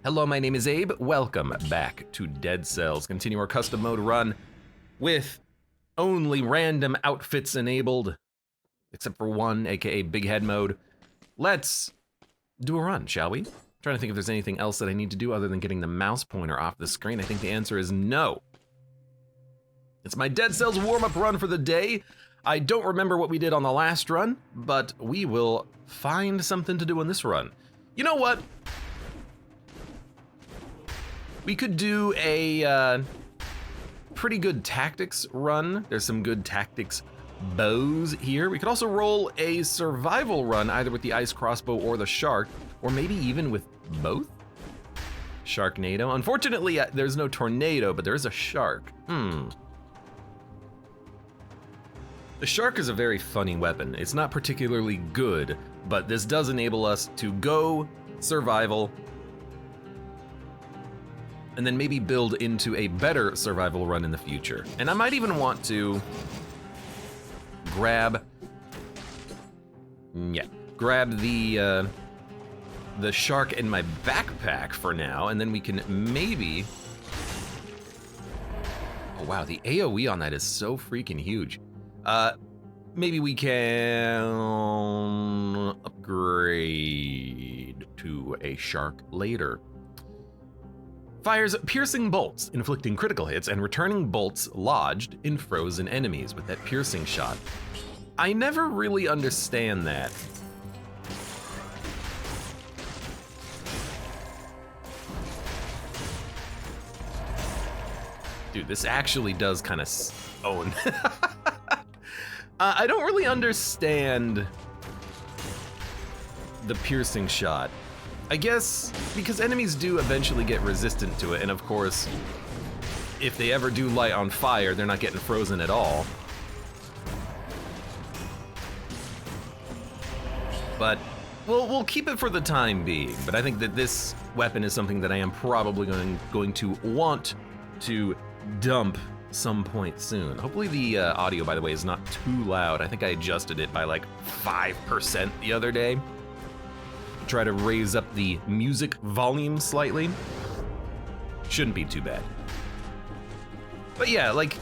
Hello, my name is Abe. Welcome back to Dead Cells. Continue our custom mode run with only random outfits enabled, except for one, aka big head mode. Let's do a run, shall we? Trying to think if there's anything else that I need to do other than getting the mouse pointer off the screen. I think the answer is no. It's my Dead Cells warm-up run for the day. I don't remember what we did on the last run, but we will find something to do on this run. You know what? We could do a pretty good tactics run. There's some good tactics bows here. We could also roll a survival run, either with the ice crossbow or the shark, or maybe even with both. Sharknado. Unfortunately, there's no tornado, but there is a shark. The shark is a very funny weapon. It's not particularly good, but this does enable us to go survival, and then maybe build into a better survival run in the future. And I might even want to grab the shark in my backpack for now, and then we can maybe, oh wow, the AoE on that is so freaking huge. Maybe we can upgrade to a shark later. Fires piercing bolts, inflicting critical hits and returning bolts lodged in frozen enemies with that piercing shot. I never really understand that. Dude, this actually does kind of own. I don't really understand the piercing shot. I guess because enemies do eventually get resistant to it, and of course, if they ever do light on fire, they're not getting frozen at all. But we'll keep it for the time being. But I think that this weapon is something that I am probably going to want to dump some point soon. Hopefully the audio, by the way, is not too loud. I think I adjusted it by like 5% the other day. Try to raise up the music volume slightly. Shouldn't be too bad. But yeah, like,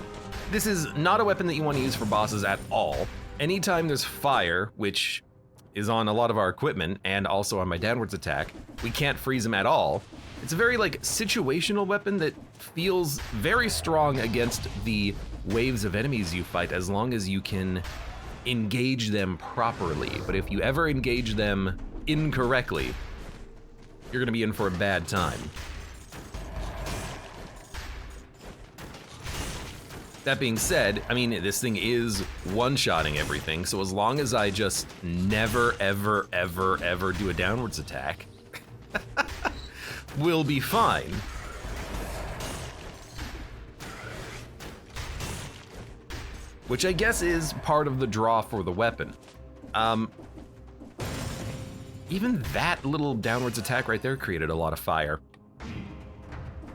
this is not a weapon that you want to use for bosses at all. Anytime there's fire, which is on a lot of our equipment and also on my downwards attack, we can't freeze them at all. It's a very like situational weapon that feels very strong against the waves of enemies you fight as long as you can engage them properly. But if you ever engage them incorrectly, you're gonna be in for a bad time. That being said, I mean, this thing is one-shotting everything, so as long as I just never, ever, ever, ever do a downwards attack, we'll be fine. Which I guess is part of the draw for the weapon. Even that little downwards attack right there created a lot of fire.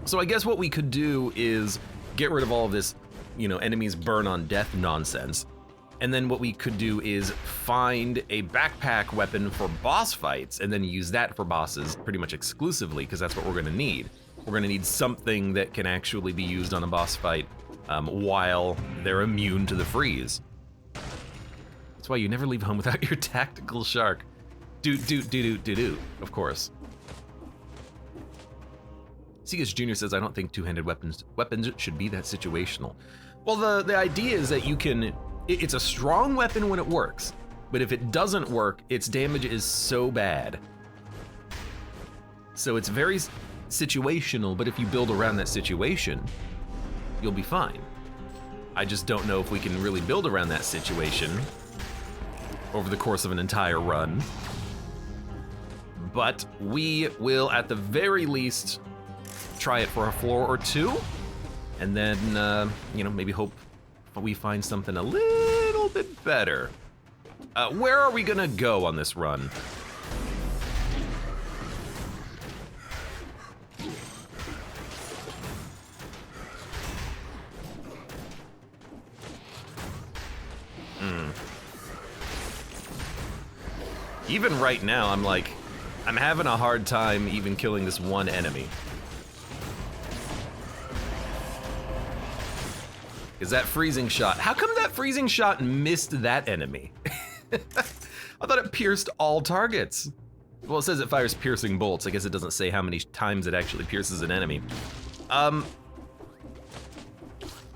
So I guess what we could do is get rid of all of this, you know, enemies burn on death nonsense. And then what we could do is find a backpack weapon for boss fights and then use that for bosses pretty much exclusively, because that's what we're gonna need. We're gonna need something that can actually be used on a boss fight while they're immune to the freeze. That's why you never leave home without your tactical shark. Do, of course. Segas Jr. says, I don't think two-handed weapons should be that situational. Well, the idea is that you can, it's a strong weapon when it works, but if it doesn't work, its damage is so bad. So it's very situational, but if you build around that situation, you'll be fine. I just don't know if we can really build around that situation over the course of an entire run. But we will, at the very least, try it for a floor or two, and then, you know, maybe hope we find something a little bit better. Where are we gonna go on this run? Even right now, I'm like, I'm having a hard time even killing this one enemy. Is that freezing shot? How come that freezing shot missed that enemy? I thought it pierced all targets. Well, it says it fires piercing bolts. I guess it doesn't say how many times it actually pierces an enemy.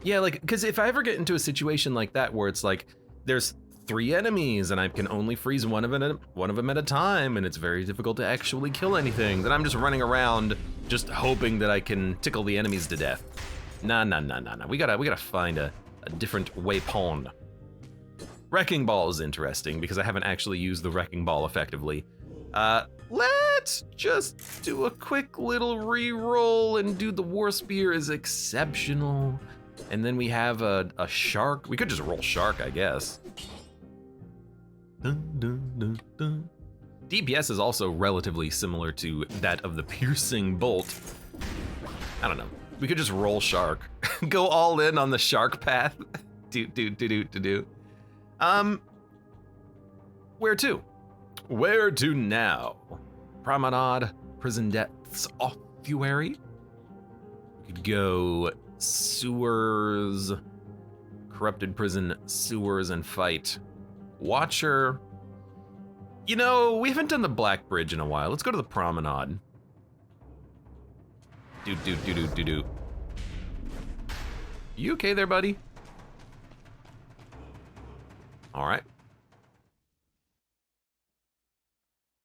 Yeah, like, because if I ever get into a situation like that where it's like, there's 3 enemies and I can only freeze one of them at a time, and it's very difficult to actually kill anything, then I'm just running around just hoping that I can tickle the enemies to death. Nah. We gotta find a different weapon. Wrecking Ball is interesting because I haven't actually used the Wrecking Ball effectively. Let's just do a quick little re-roll and do the War Spear is exceptional. And then we have a shark. We could just roll shark, I guess. DPS is also relatively similar to that of the piercing bolt. I don't know. We could just roll shark. Go all in on the shark path. Do. Where to? Where to now? Promenade, Prison Depths, Ossuary. We could go sewers, corrupted prison, sewers, and fight Watcher. You know, we haven't done the Black Bridge in a while. Let's go to the Promenade. Do. You okay there, buddy? All right.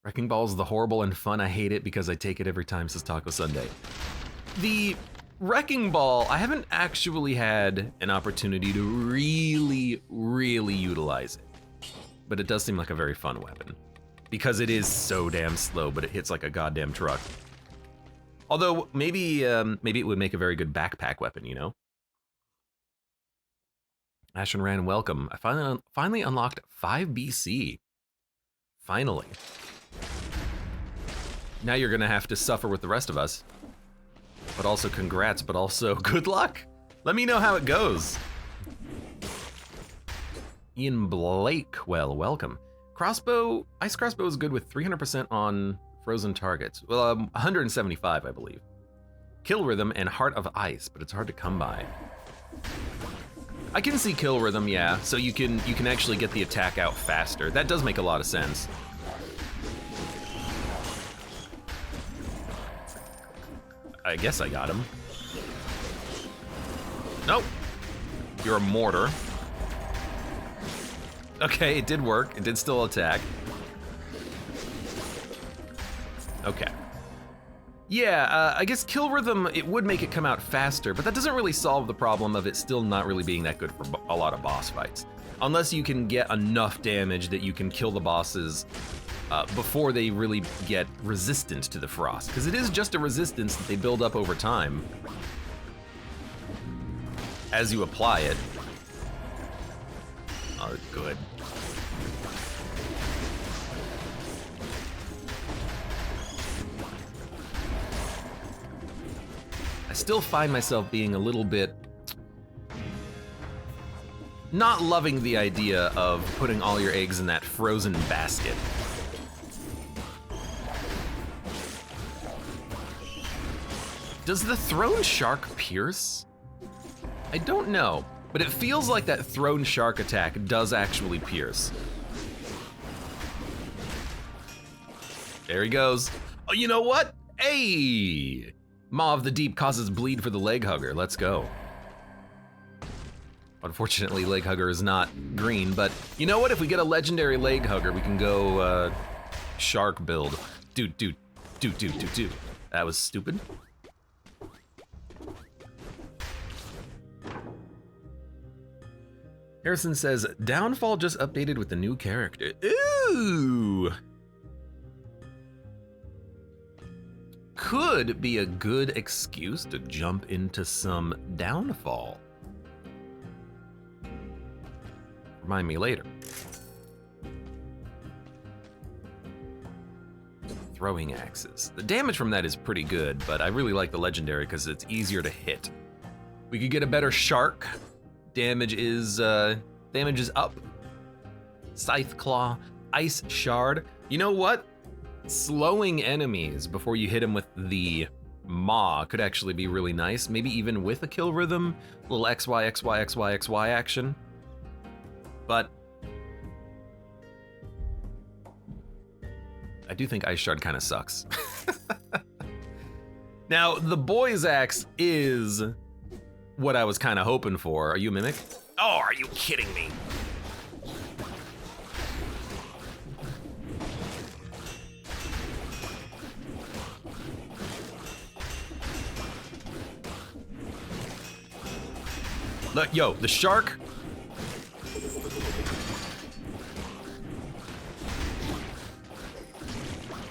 Wrecking Ball's the horrible and fun. I hate it because I take it every time, says Taco Sunday. The Wrecking Ball, I haven't actually had an opportunity to really utilize it. But it does seem like a very fun weapon. Because it is so damn slow, but it hits like a goddamn truck. Although, maybe it would make a very good backpack weapon, you know? Ash and Ran, welcome. I finally unlocked 5 BC. Finally. Now you're gonna have to suffer with the rest of us. But also congrats, but also good luck. Let me know how it goes. Ian Blake, well, welcome. Crossbow, ice crossbow is good with 300% on frozen targets. Well, 175, I believe. Kill rhythm and Heart of Ice, but it's hard to come by. I can see kill rhythm, yeah, so you can actually get the attack out faster. That does make a lot of sense. I guess I got him. Nope. You're a mortar. Okay, it did work. It did still attack. Okay. Yeah, I guess kill rhythm, it would make it come out faster, but that doesn't really solve the problem of it still not really being that good for a lot of boss fights. Unless you can get enough damage that you can kill the bosses before they really get resistant to the frost, because it is just a resistance that they build up over time as you apply it. Oh, good. I still find myself being a little bit not loving the idea of putting all your eggs in that frozen basket. Does the thrown shark pierce? I don't know, but it feels like that thrown shark attack does actually pierce. There he goes. Oh, you know what? Hey! Maw of the Deep causes bleed for the leg hugger. Let's go. Unfortunately, leg hugger is not green, but you know what? If we get a legendary leg hugger, we can go shark build. Do. That was stupid. Harrison says, Downfall just updated with the new character. Ooh! Could be a good excuse to jump into some Downfall. Remind me later. Throwing axes. The damage from that is pretty good, but I really like the legendary because it's easier to hit. We could get a better shark. Damage is up. Scythe Claw, Ice Shard. You know what? slowing enemies before you hit them with the maw could actually be really nice. Maybe even with a kill rhythm, a little XY, XY, XY, XY action. But I do think Ice Shard kind of sucks. Now, the Boy's Axe is what I was kind of hoping for. Are you a Mimic? Oh, are you kidding me? Look, yo, the shark.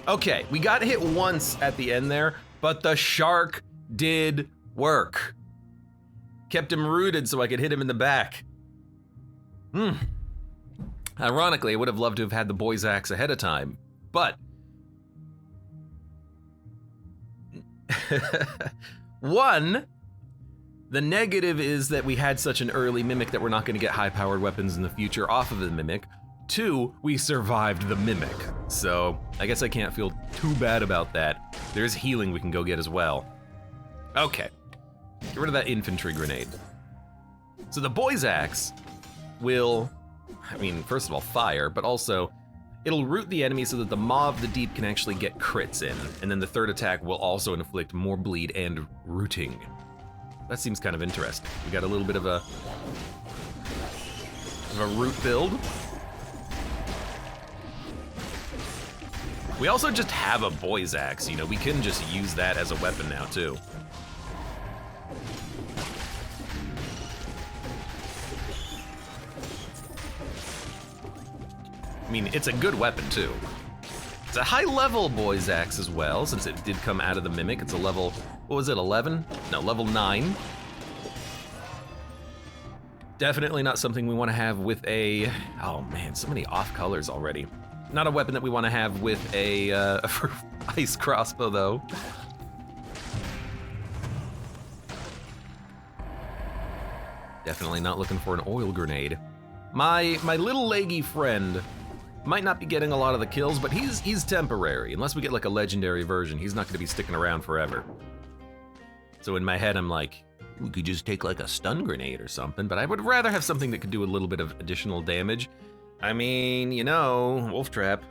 Okay, we got hit once at the end there, but the shark did work. Kept him rooted so I could hit him in the back. Ironically, I would have loved to have had the Boy's Axe ahead of time, but one, the negative is that we had such an early Mimic that we're not going to get high-powered weapons in the future off of the Mimic. Two, we survived the Mimic, so I guess I can't feel too bad about that. There's healing we can go get as well. Okay, get rid of that infantry grenade. So the Boy's Axe will, I mean, first of all, fire, but also it'll root the enemy so that the Maw of the Deep can actually get crits in, and then the third attack will also inflict more bleed and rooting. That seems kind of interesting. We got a little bit of a root build. We also just have a Boy's Axe, you know, we can just use that as a weapon now too. I mean, it's a good weapon too. It's a high level Boy's Axe as well, since it did come out of the Mimic. It's a level, what was it, 11? No, level 9. Definitely not something we want to have with a, oh man, so many off colors already. Not a weapon that we want to have with a ice crossbow though. Definitely not looking for an oil grenade. My little leggy friend might not be getting a lot of the kills, but he's temporary. Unless we get like a legendary version, he's not gonna be sticking around forever. So in my head, I'm like, we could just take like a stun grenade or something, but I would rather have something that could do a little bit of additional damage. I mean, you know, Wolf Trap.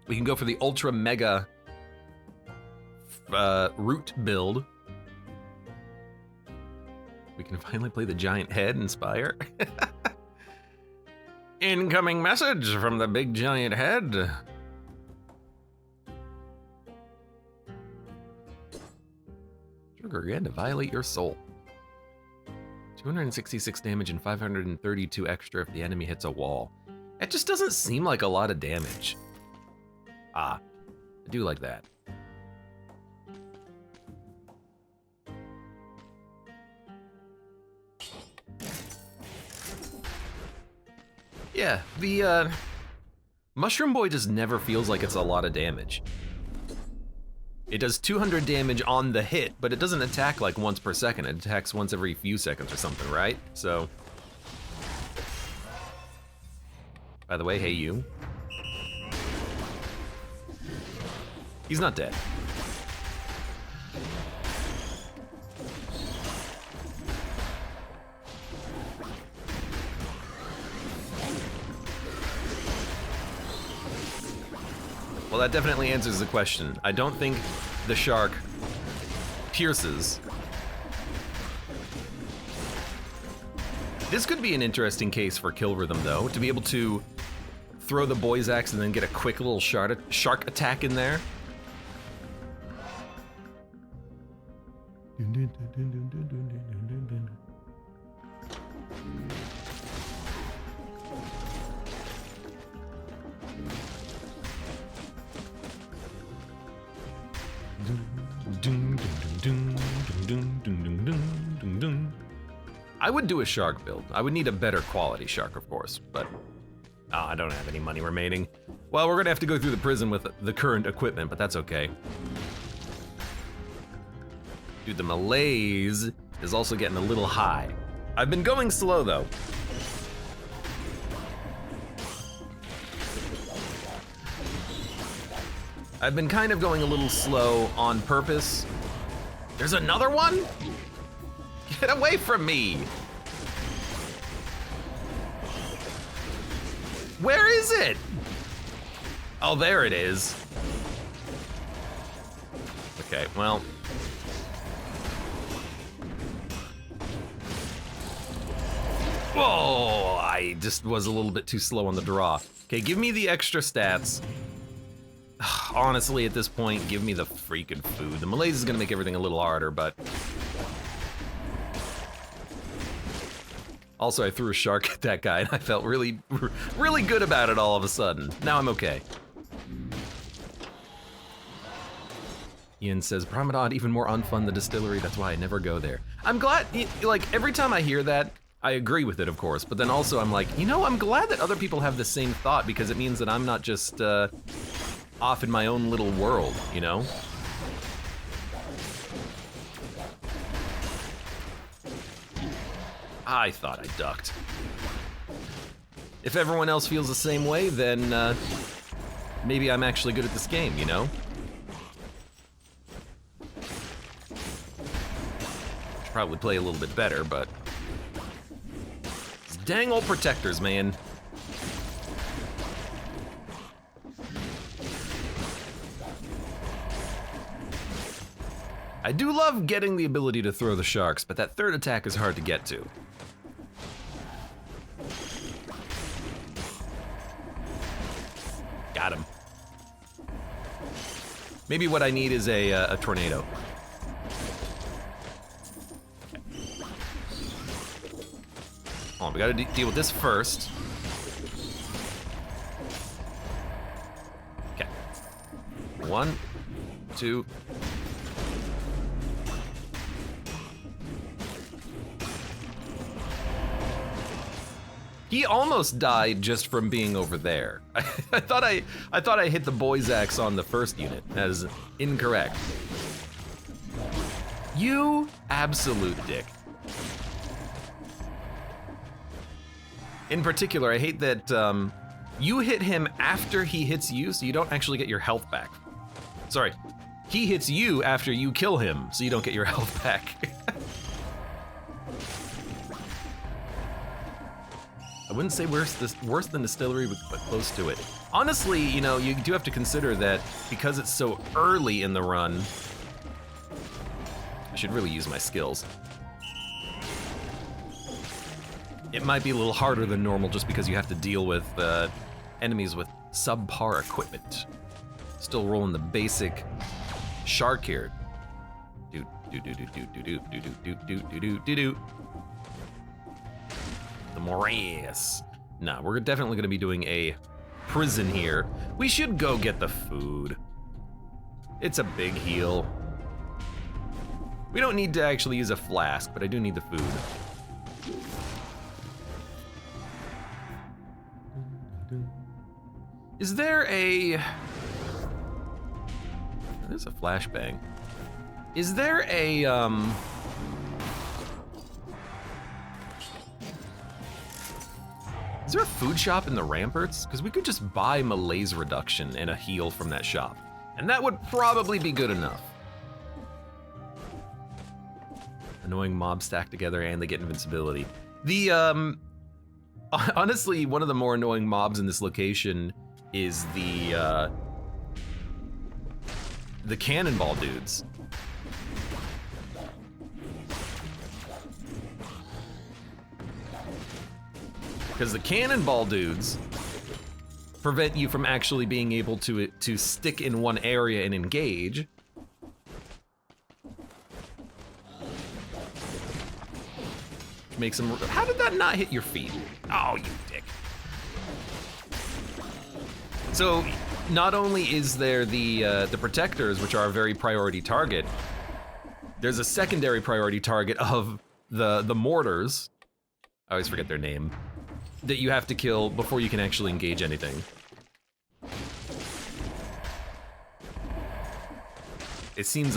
We can go for the Ultra Mega root build. We can finally play the giant head and Spire. Incoming message from the big giant head. Trigger again to violate your soul. 266 damage and 532 extra if the enemy hits a wall. That just doesn't seem like a lot of damage. Ah, I do like that. Yeah, the Mushroom Boy just never feels like it's a lot of damage. It does 200 damage on the hit, but it doesn't attack like once per second. It attacks once every few seconds or something, right? So, by the way, hey you. He's not dead. Well, that definitely answers the question. I don't think the shark pierces. This could be an interesting case for kill rhythm, though, to be able to throw the Boy's Axe and then get a quick little shark attack in there. I would do a shark build. I would need a better quality shark, of course, but I don't have any money remaining. Well, we're gonna have to go through the prison with the current equipment, but that's okay. Dude, the malaise is also getting a little high. I've been going slow, though. I've been kind of going a little slow on purpose. There's another one? Get away from me! Where is it? Oh, there it is. Okay, well. Whoa, I just was a little bit too slow on the draw. Okay, give me the extra stats. Honestly, at this point, give me the freaking food. The malaise is gonna make everything a little harder, but... Also, I threw a shark at that guy, and I felt really, really good about it all of a sudden. Now I'm okay. Ian says, Promenade even more unfun than Distillery, that's why I never go there. I'm glad, like, every time I hear that, I agree with it, of course, but then also I'm like, you know, I'm glad that other people have the same thought because it means that I'm not just off in my own little world, you know? I thought I ducked. If everyone else feels the same way, then maybe I'm actually good at this game, you know? Should probably play a little bit better, but... These dang old protectors, man. I do love getting the ability to throw the sharks, but that third attack is hard to get to. Got him. Maybe what I need is a tornado. Okay. Hold on, we gotta deal with this first. Okay. 1, 2. He almost died just from being over there. I thought I hit the boy's axe on the first unit. That is incorrect. You absolute dick. In particular, I hate that you hit him after he hits you, so you don't actually get your health back. Sorry, he hits you after you kill him, so you don't get your health back. I wouldn't say worse than Distillery, but close to it. Honestly, you know, you do have to consider that because it's so early in the run, I should really use my skills. It might be a little harder than normal just because you have to deal with enemies with subpar equipment. Still rolling the basic shark here. Do do do do do do do do do do do do do do. The morass. Nah, we're definitely gonna be doing a prison here. We should go get the food. It's a big heal. We don't need to actually use a flask, but I do need the food. Is there a... There's a flashbang. Is there a, Is there a food shop in the ramparts? Because we could just buy malaise reduction and a heal from that shop. And that would probably be good enough. Annoying mobs stacked together and they get invincibility. The, honestly, one of the more annoying mobs in this location is the cannonball dudes. Because the cannonball dudes prevent you from actually being able to stick in one area and engage. Makes them. How did that not hit your feet? Oh, you dick. So, not only is there the protectors, which are a very priority target, there's a secondary priority target of the mortars. I always forget their name. That you have to kill before you can actually engage anything. It seems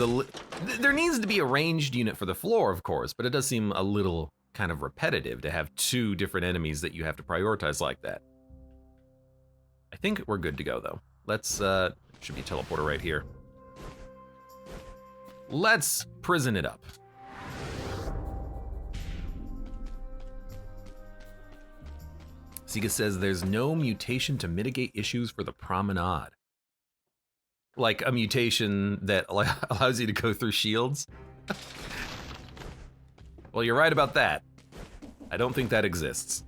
there needs to be a ranged unit for the floor, of course, but it does seem a little kind of repetitive to have two different enemies that you have to prioritize like that. I think we're good to go, though. Let's, should be a teleporter right here. Let's prison it up. Sega says there's no mutation to mitigate issues for the promenade. Like a mutation that allows you to go through shields? Well, you're right about that. I don't think that exists.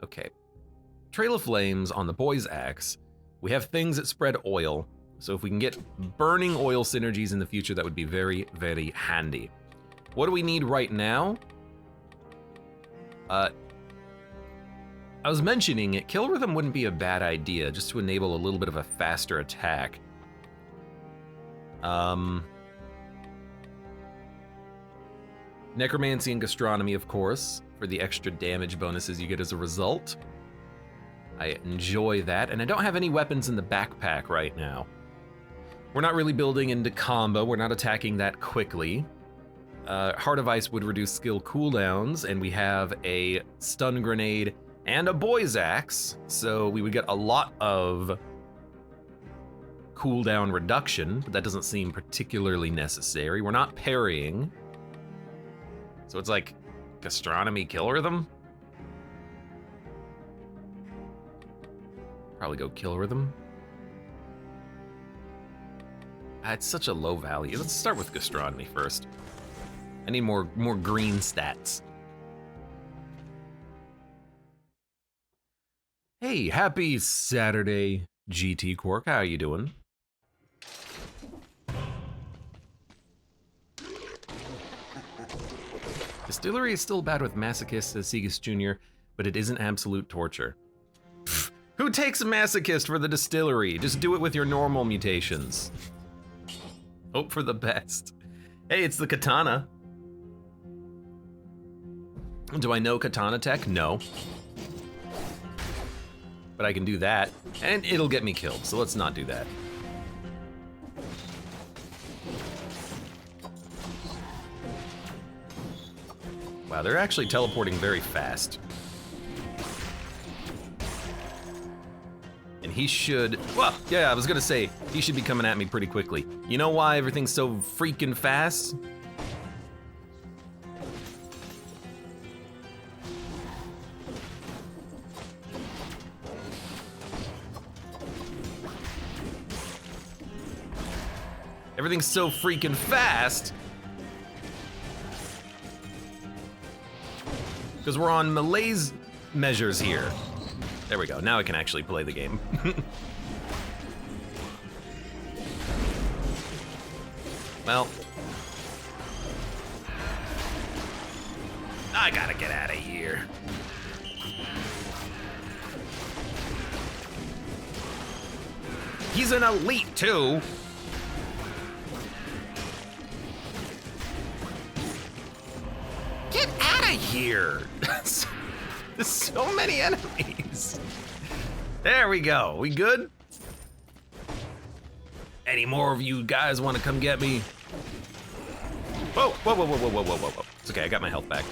Okay. Trail of Flames on the boy's axe. We have things that spread oil, so if we can get burning oil synergies in the future, that would be very, very handy. What do we need right now? I was mentioning it, Kill Rhythm wouldn't be a bad idea, just to enable a little bit of a faster attack. Necromancy and Gastronomy, of course, for the extra damage bonuses you get as a result. I enjoy that, and I don't have any weapons in the backpack right now. We're not really building into combo, we're not attacking that quickly. Heart of Ice would reduce skill cooldowns, and we have a stun grenade and a boy's axe, so we would get a lot of cooldown reduction, but that doesn't seem particularly necessary. We're not parrying. So it's like Gastronomy, Kill Rhythm? Probably go Kill Rhythm. It's such a low value. Let's start with Gastronomy first. I need more green stats. Hey, happy Saturday, GT Quark. How are you doing? Distillery is still bad with Masochist, says Segas Jr., but it isn't absolute torture. Who takes a Masochist for the Distillery? Just do it with your normal mutations. Hope for the best. Hey, it's the Katana. Do I know Katana tech? No. But I can do that, and it'll get me killed, so let's not do that. Wow, they're actually teleporting very fast. And he should, well, yeah, I was gonna say, he should be coming at me pretty quickly. You know why everything's so freaking fast? Everything's so freaking fast because we're on malaise measures here. There we go. Now I can actually play the game. Well, I gotta get out of here. He's an elite too. Get out of here. There's so many enemies. There we go. We good? Any more of you guys want to come get me? Whoa, whoa, whoa, whoa, whoa, whoa, whoa, whoa, whoa. It's okay, I got my health back.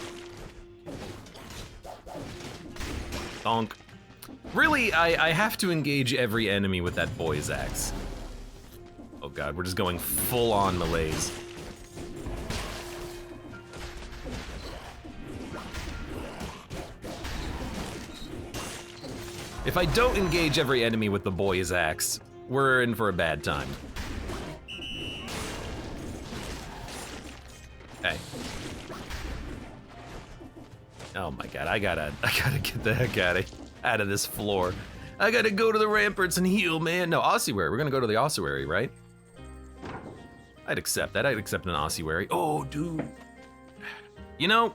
Donk. Really, I have to engage every enemy with that boy's axe. Oh god, we're just going full on malaise. If I don't engage every enemy with the boy's axe, we're in for a bad time. Okay. Oh my god, I gotta get the heck out of this floor. I gotta go to the ramparts and heal, man. No, ossuary. We're gonna go to the ossuary, right? I'd accept that. I'd accept an ossuary. Oh, dude. You know,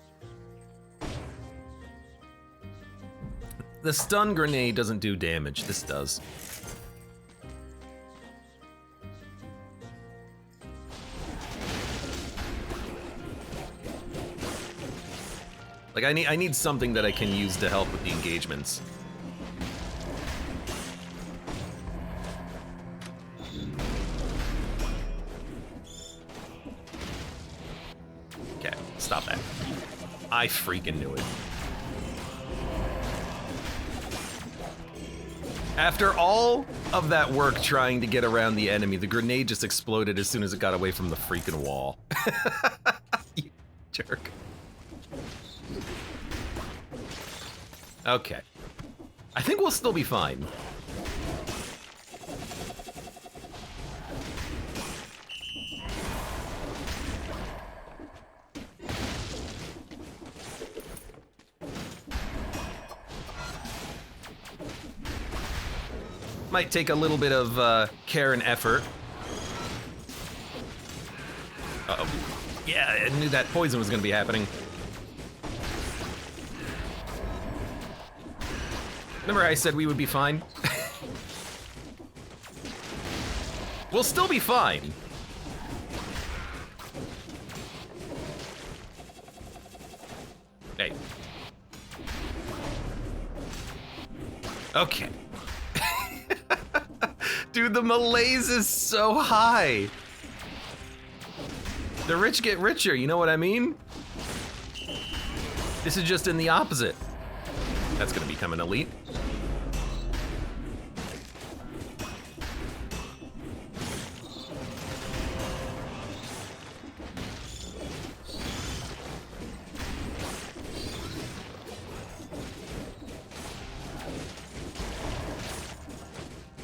the stun grenade doesn't do damage. This does. Like, I need something that I can use to help with the engagements. Okay, stop that. I freaking knew it. After all of that work trying to get around the enemy, the grenade just exploded as soon as it got away from the freaking wall. You jerk. Okay. I think we'll still be fine. Might take a little bit of care and effort. Uh-oh. Yeah, I knew that poison was gonna be happening. Remember I said we would be fine? We'll still be fine. Hey. Okay. Dude, the malaise is so high. The rich get richer, you know what I mean? This is just in the opposite. That's gonna become an elite.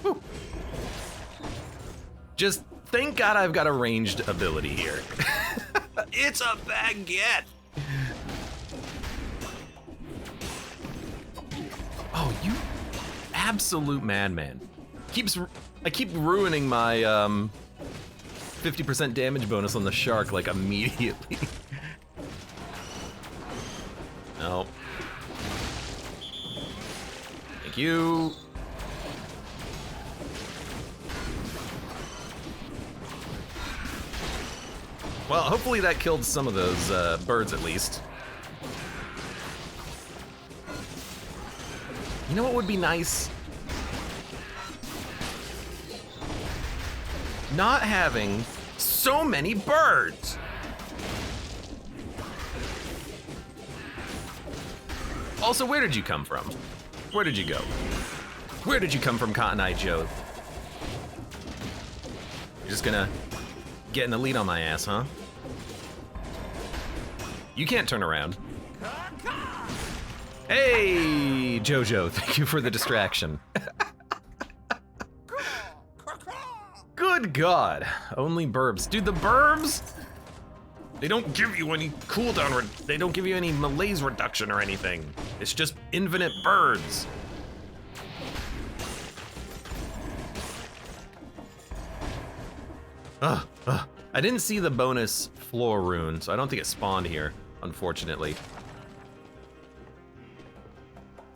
Whew. Just thank God I've got a ranged ability here. It's a baguette. Oh, you absolute madman. I keep ruining my 50% damage bonus on the shark like immediately. No. Thank you. Well, hopefully that killed some of those birds at least. You know what would be nice? Not having so many birds. Also, where did you come from? Where did you go? Where did you come from, Cotton Eye Joe? You're just gonna get an elite on my ass, huh? You can't turn around. Hey, Jojo, thank you for the distraction. Good God, only burbs. Dude, the burbs, they don't give you any cooldown, they don't give you any malaise reduction or anything. It's just infinite birds. I didn't see the bonus floor rune, so I don't think it spawned here, unfortunately.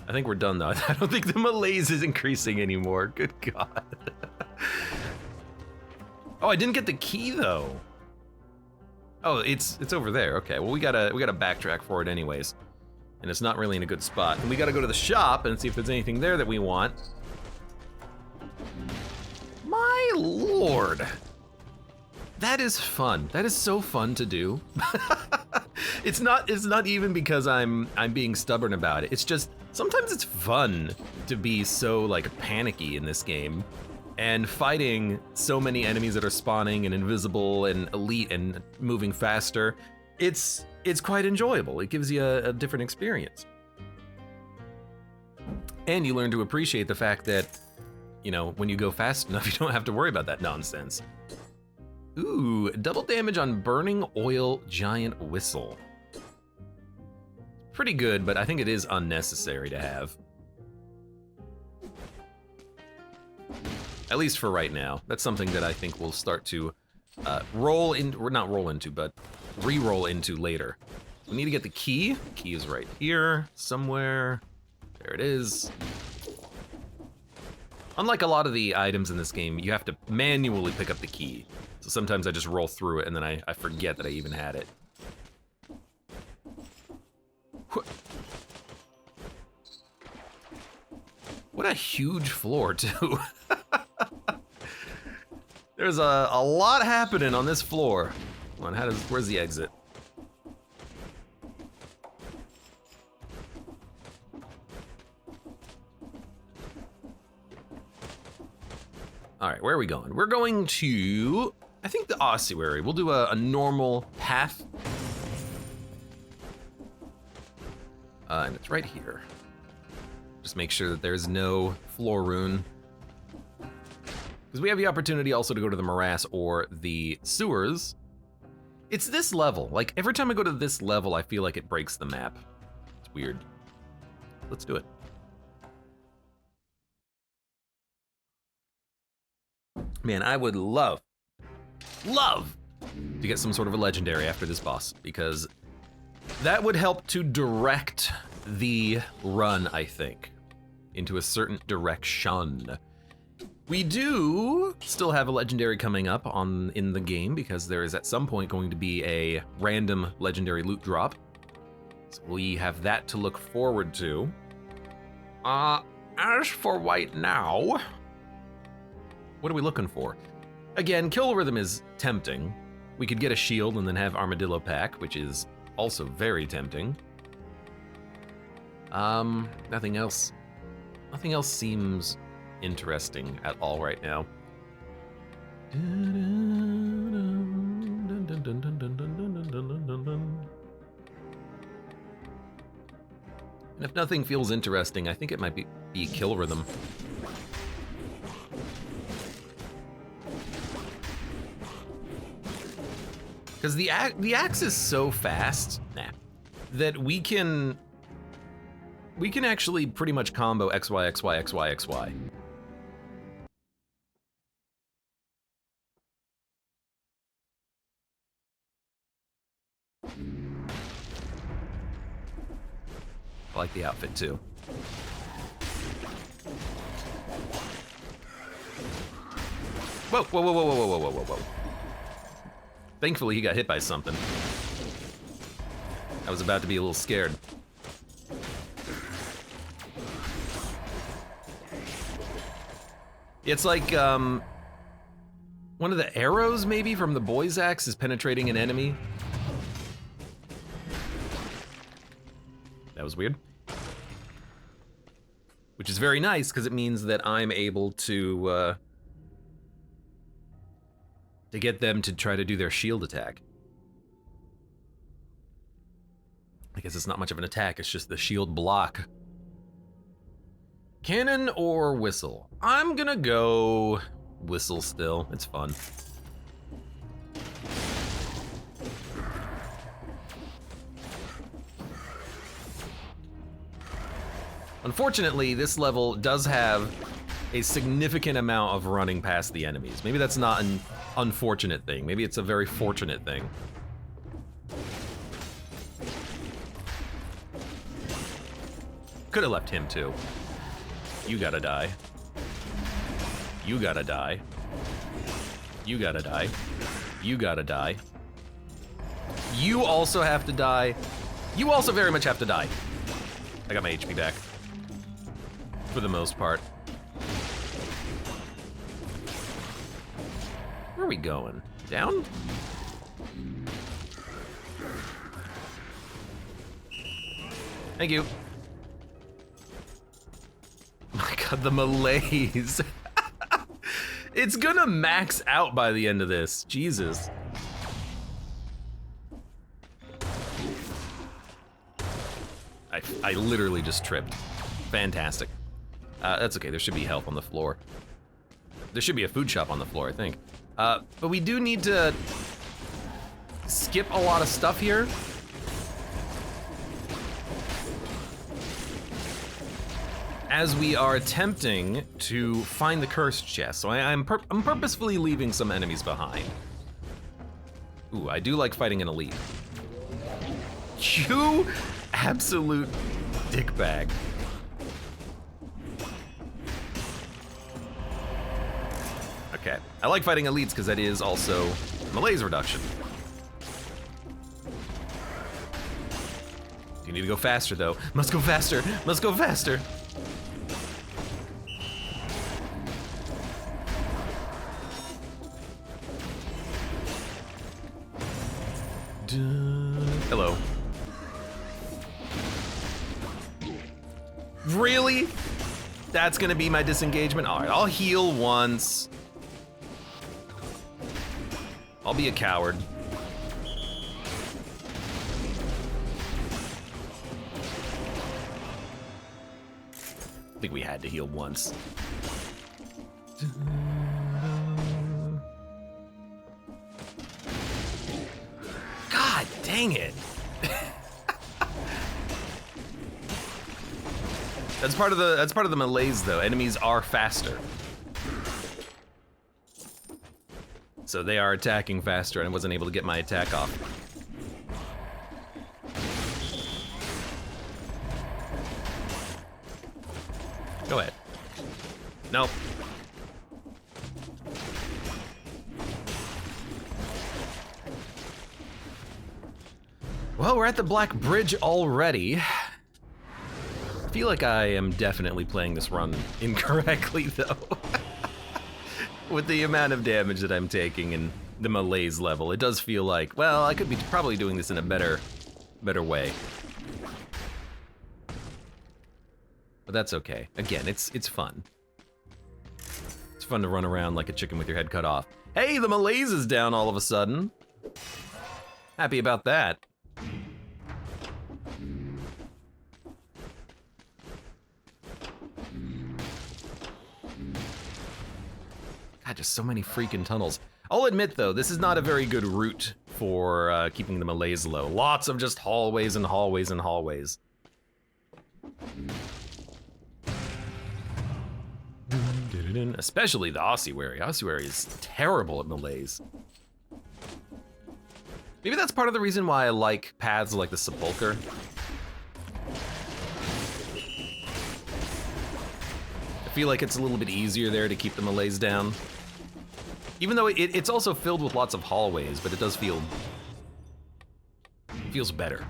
I think we're done though. I don't think the malaise is increasing anymore. Good God. Oh, I didn't get the key though. Oh, it's over there. Okay, well we gotta backtrack for it anyways. And it's not really in a good spot. And we gotta go to the shop and see if there's anything there that we want. My Lord. That is fun. That is so fun to do. It's not even because I'm being stubborn about it. It's just sometimes it's fun to be so like panicky in this game and fighting so many enemies that are spawning and invisible and elite and moving faster. It's quite enjoyable. It gives you a different experience. And you learn to appreciate the fact that, you know, when you go fast enough, you don't have to worry about that nonsense. Ooh, double damage on burning oil giant whistle. Pretty good, but I think it is unnecessary to have. At least for right now. That's something that I think we'll start to roll in, or not roll into, but re-roll into later. We need to get the key. The key is right here, somewhere. There it is. Unlike a lot of the items in this game, you have to manually pick up the key. So sometimes I just roll through it and then I forget that I even had it. What a huge floor, too. There's a lot happening on this floor. Come on, where's the exit? All right, where are we going? We're going to, I think the ossuary. We'll do a normal path. And it's right here. Just make sure that there's no floor rune. Because we have the opportunity also to go to the morass or the sewers. It's this level. Like, every time I go to this level, I feel like it breaks the map. It's weird. Let's do it. Man, I would love to get some sort of a legendary after this boss, because that would help to direct the run, I think, into a certain direction. We do still have a legendary coming up in the game, because there is at some point going to be a random legendary loot drop. So we have that to look forward to. As for right now, what are we looking for? Again, kill rhythm is tempting. We could get a shield and then have armadillo pack, which is also very tempting. Nothing else. Nothing else seems interesting at all right now. And if nothing feels interesting, I think it might be kill rhythm. Because the axe is so fast that we can actually pretty much combo XY, XY, XY, XY. I like the outfit too. Whoa, whoa, whoa, whoa, whoa, whoa, whoa, whoa, whoa. Thankfully, he got hit by something. I was about to be a little scared. It's like, one of the arrows, maybe, from the boy's axe is penetrating an enemy. That was weird. Which is very nice, because it means that I'm able to get them to try to do their shield attack. I guess it's not much of an attack, it's just the shield block. Cannon or whistle? I'm gonna go whistle still, it's fun. Unfortunately, this level does have a significant amount of running past the enemies. Maybe that's not an unfortunate thing. Maybe it's a very fortunate thing. Could have left him too. You gotta die. You gotta die. You gotta die. You gotta die. You also have to die. You also very much have to die. I got my HP back. For the most part. Where are we going? Down? Thank you. Oh my god, the malaise. It's gonna max out by the end of this. Jesus. I literally just tripped. Fantastic. That's okay, there should be health on the floor. There should be a food shop on the floor, I think. But we do need to skip a lot of stuff here. As we are attempting to find the cursed chest. So I'm purposefully leaving some enemies behind. Ooh, I do like fighting an elite. You absolute dickbag. Okay, I like fighting elites because that is also malaise reduction. You need to go faster though. Must go faster, must go faster. Hello. Really? That's gonna be my disengagement? All right, I'll heal once. I'll be a coward. I think we had to heal once. God dang it. That's part of the malaise though. Enemies are faster. So they are attacking faster and I wasn't able to get my attack off. Go ahead. Nope. Well, we're at the Black Bridge already. I feel like I am definitely playing this run incorrectly though. With the amount of damage that I'm taking and the malaise level, it does feel like, well, I could be probably doing this in a better way. But that's okay. Again, it's fun. It's fun to run around like a chicken with your head cut off. Hey, the malaise is down all of a sudden. Happy about that. God, just so many freaking tunnels. I'll admit though, this is not a very good route for keeping the malaise low. Lots of just hallways and hallways and hallways. Especially the ossuary. Ossuary is terrible at malaise. Maybe that's part of the reason why I like paths like the Sepulcher. I feel like it's a little bit easier there to keep the malaise down. Even though it's also filled with lots of hallways, but it does feel... it feels better.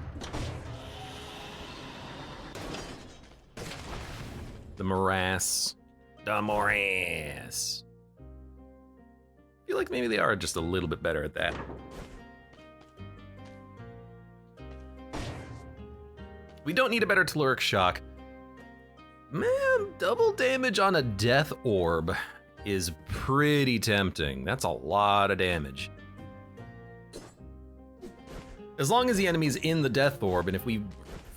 The morass. The morass. I feel like maybe they are just a little bit better at that. We don't need a better Telluric Shock. Man, double damage on a death orb is pretty tempting. That's a lot of damage. As long as the enemy's in the death orb, and if we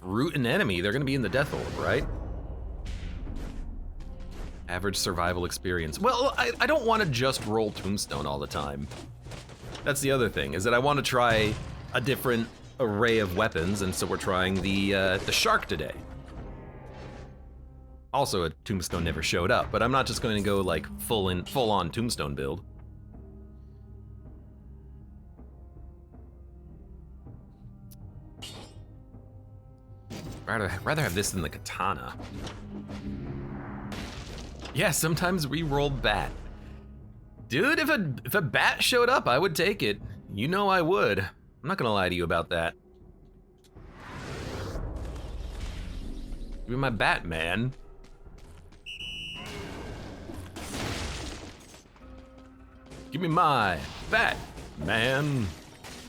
root an enemy, they're gonna be in the death orb, right? Average survival experience. Well, I don't want to just roll Tombstone all the time. That's the other thing, is that I want to try a different array of weapons, and so we're trying the shark today. Also, a Tombstone never showed up, but I'm not just going to go like full on Tombstone build. Rather have this than the katana. Yeah, sometimes re-roll bat. Dude, if a bat showed up, I would take it. You know I would. I'm not gonna lie to you about that. Give me my bat, man. Give me my bat, man.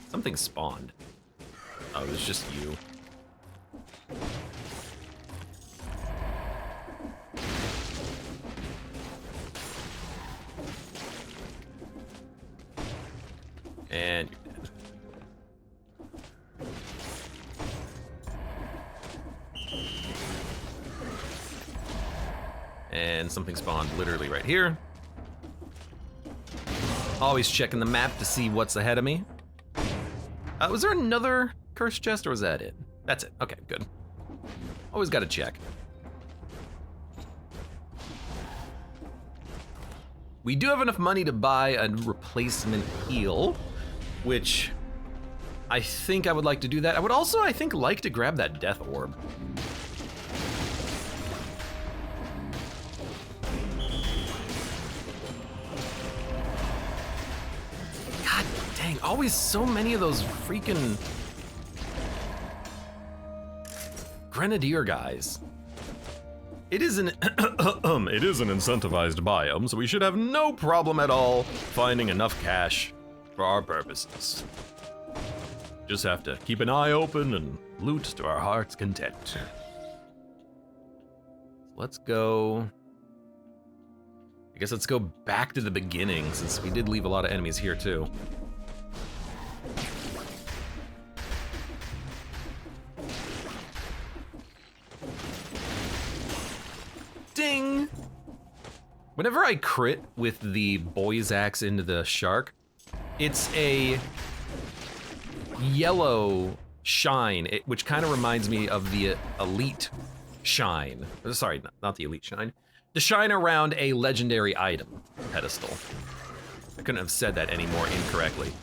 Something spawned. Oh, it was just you. And you're dead. And something spawned literally right here. Always checking the map to see what's ahead of me. Was there another cursed chest or was that it? That's it, okay, good. Always gotta check. We do have enough money to buy a replacement heal, which I think I would like to do that. I would also, I think, like to grab that death orb. God dang, always so many of those freaking grenadier guys. It is an it is an incentivized biome, so we should have no problem at all finding enough cash for our purposes. Just have to keep an eye open and loot to our heart's content. Let's go. I guess let's go back to the beginning, since we did leave a lot of enemies here too. Whenever I crit with the boy's axe into the shark, it's a yellow shine, which kind of reminds me of the elite shine. Sorry, not the elite shine. The shine around a legendary item pedestal. I couldn't have said that any more incorrectly.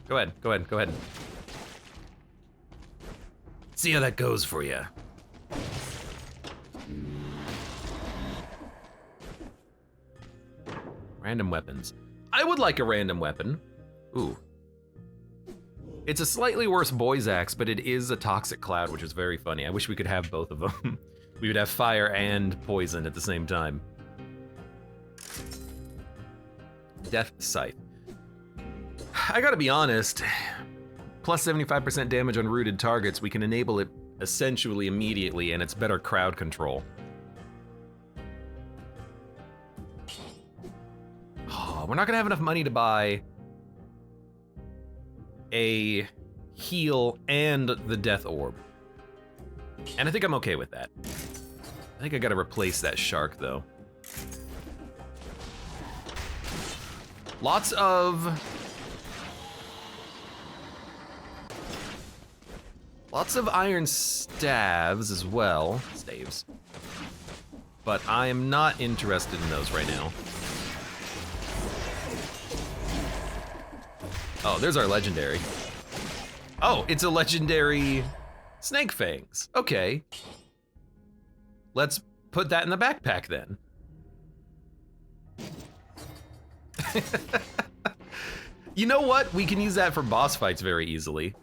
Go ahead, go ahead, go ahead. See how that goes for you. Random weapons. I would like a random weapon. Ooh. It's a slightly worse boy's axe, but it is a toxic cloud, which is very funny. I wish we could have both of them. We would have fire and poison at the same time. Death Scythe. I gotta be honest, plus 75% damage on rooted targets, we can enable it essentially immediately, and it's better crowd control. Oh, we're not gonna have enough money to buy a heal and the death orb. And I think I'm okay with that. I think I gotta replace that shark though. Lots of iron staves as well, staves. But I am not interested in those right now. Oh, there's our legendary. Oh, it's a legendary snake fangs. Okay. Let's put that in the backpack then. You know what? We can use that for boss fights very easily.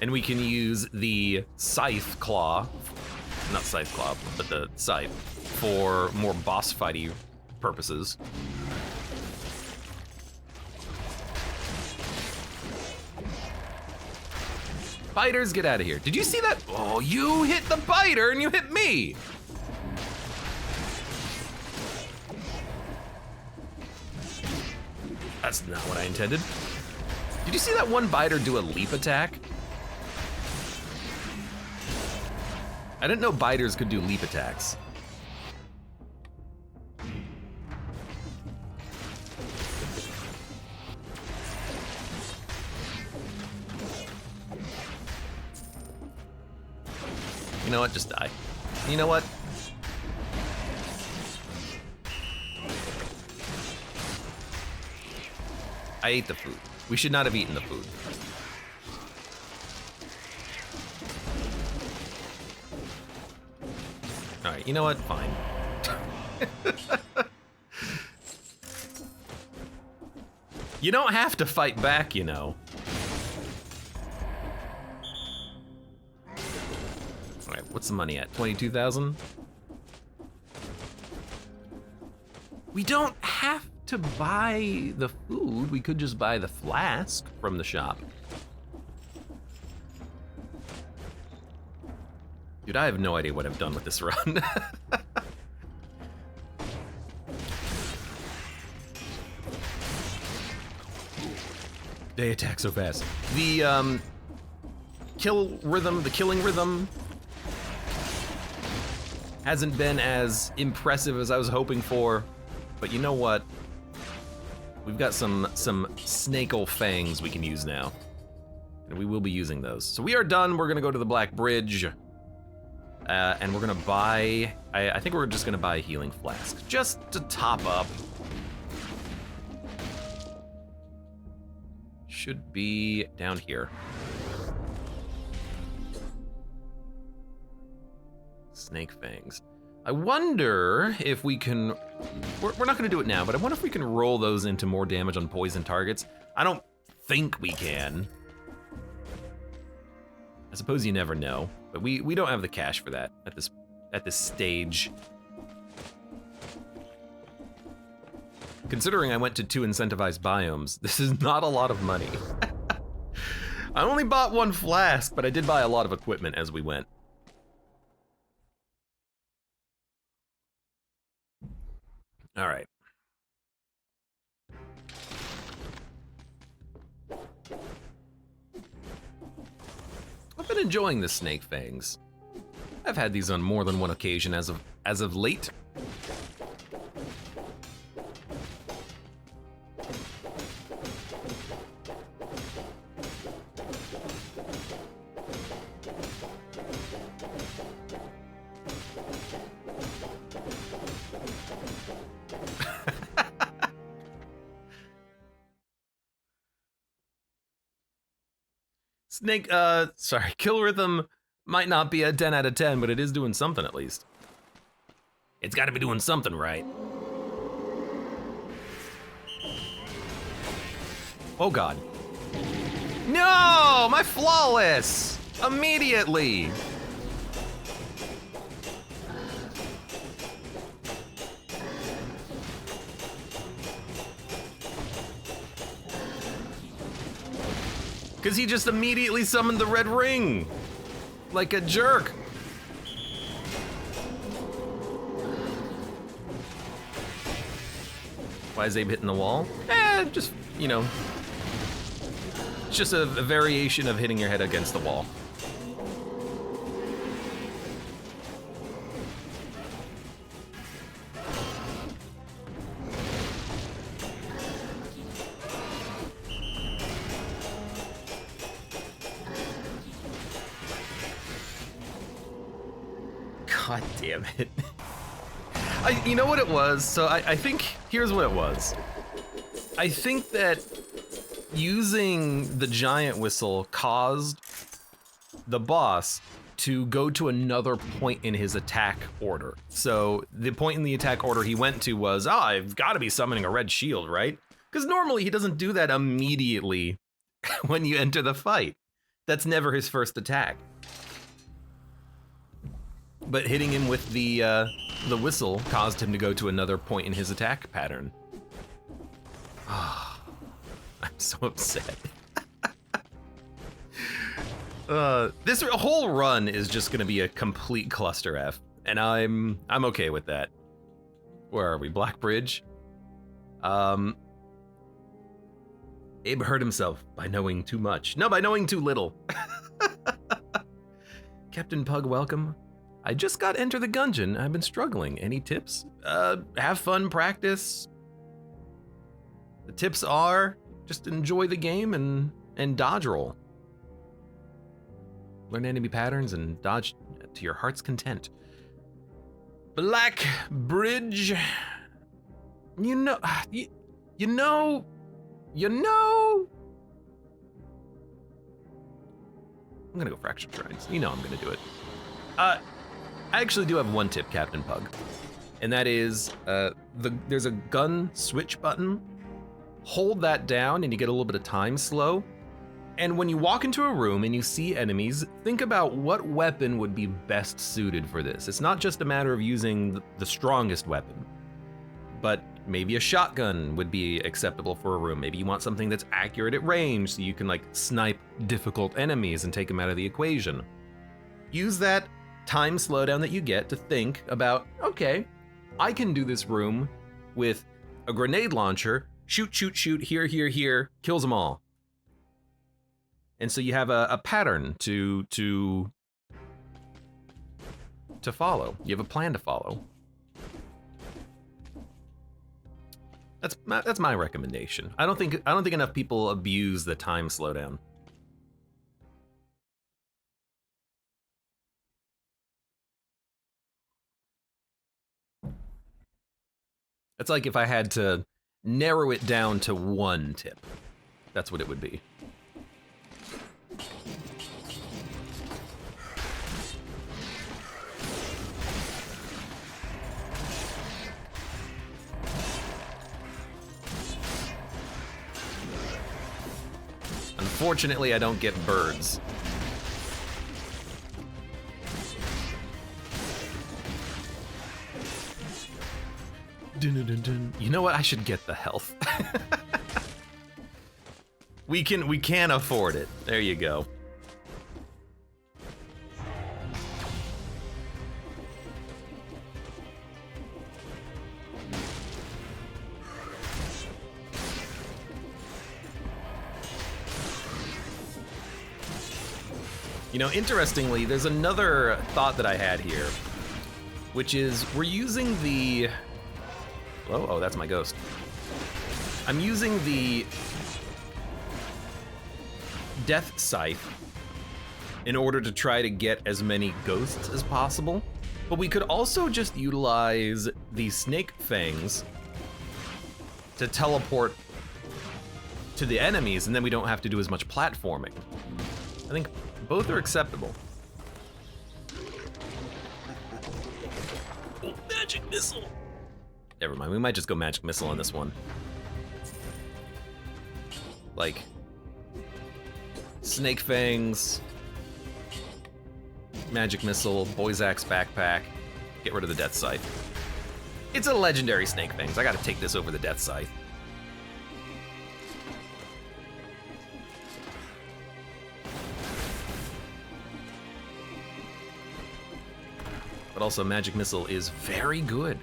And we can use the scythe claw, not scythe claw, but the scythe, for more boss fighty purposes. Biters, get out of here. Did you see that? Oh, you hit the biter and you hit me. That's not what I intended. Did you see that one biter do a leap attack? I didn't know biters could do leap attacks. You know what? Just die. You know what? I ate the food. We should not have eaten the food. All right, you know what? Fine. You don't have to fight back, you know. All right, what's the money at? 22,000? We don't have to buy the food. We could just buy the flask from the shop. Dude, I have no idea what I've done with this run. They attack so fast. The killing rhythm hasn't been as impressive as I was hoping for, but you know what? We've got some snake-ol fangs we can use now, and we will be using those. So we are done. We're gonna go to the Black Bridge, and we're gonna buy. I think we're just gonna buy a healing flask just to top up. Should be down here. Snake fangs. I wonder if we can, we're not gonna do it now, but I wonder if we can roll those into more damage on poison targets. I don't think we can. I suppose you never know, but we don't have the cash for that at this stage. Considering I went to 2 incentivized biomes, this is not a lot of money. I only bought 1 flask, but I did buy a lot of equipment as we went. All right. I've been enjoying the snake fangs. I've had these on more than one occasion as of late. Snake, sorry, kill rhythm might not be a 10 out of 10, but it is doing something at least. It's gotta be doing something right. Oh God. No, my flawless, immediately. Because he just immediately summoned the red ring. Like a jerk. Why is Abe hitting the wall? Just, you know. It's just a variation of hitting your head against the wall. God damn it. You know what it was? So I think, here's what it was. I think that using the giant whistle caused the boss to go to another point in his attack order. So the point in the attack order he went to was, I've got to be summoning a red shield, right? Because normally he doesn't do that immediately when you enter the fight. That's never his first attack. But hitting him with the whistle caused him to go to another point in his attack pattern. Ah, I'm so upset. This whole run is just gonna be a complete cluster F, and I'm okay with that. Where are we? Black Bridge. Abe hurt himself by knowing too much. No, by knowing too little. Captain Pug, welcome. I just got Enter the Gungeon. I've been struggling. Any tips? Have fun, practice. The tips are just enjoy the game and dodge roll. Learn enemy patterns and dodge to your heart's content. Black Bridge. You know. I'm gonna go Fractured Shrines. You know I'm gonna do it. I actually do have one tip, Captain Pug, and that is there's a gun switch button. Hold that down and you get a little bit of time slow. And when you walk into a room and you see enemies, think about what weapon would be best suited for this. It's not just a matter of using the strongest weapon, but maybe a shotgun would be acceptable for a room. Maybe you want something that's accurate at range so you can like snipe difficult enemies and take them out of the equation. Use that time slowdown that you get to think about, okay, I can do this room with a grenade launcher, shoot, shoot, shoot, here, kills them all. And so you have a pattern to follow. You have a plan to follow. That's my recommendation. I don't think enough people abuse the time slowdown. It's like if I had to narrow it down to one tip, that's what it would be. Unfortunately, I don't get birds. You know what? I should get the health. We can afford it. There you go. You know, interestingly, there's another thought that I had here, which is we're using the... Oh, that's my ghost. I'm using the Death Scythe in order to try to get as many ghosts as possible, but we could also just utilize the Snake Fangs to teleport to the enemies, and then we don't have to do as much platforming. I think both are acceptable. Oh, Magic Missile! Never mind, we might just go Magic Missile on this one. Like, Snake Fangs, Magic Missile, Boy's Axe Backpack, get rid of the Death Scythe. It's a legendary Snake Fangs. I gotta take this over the Death Scythe. But also, Magic Missile is very good.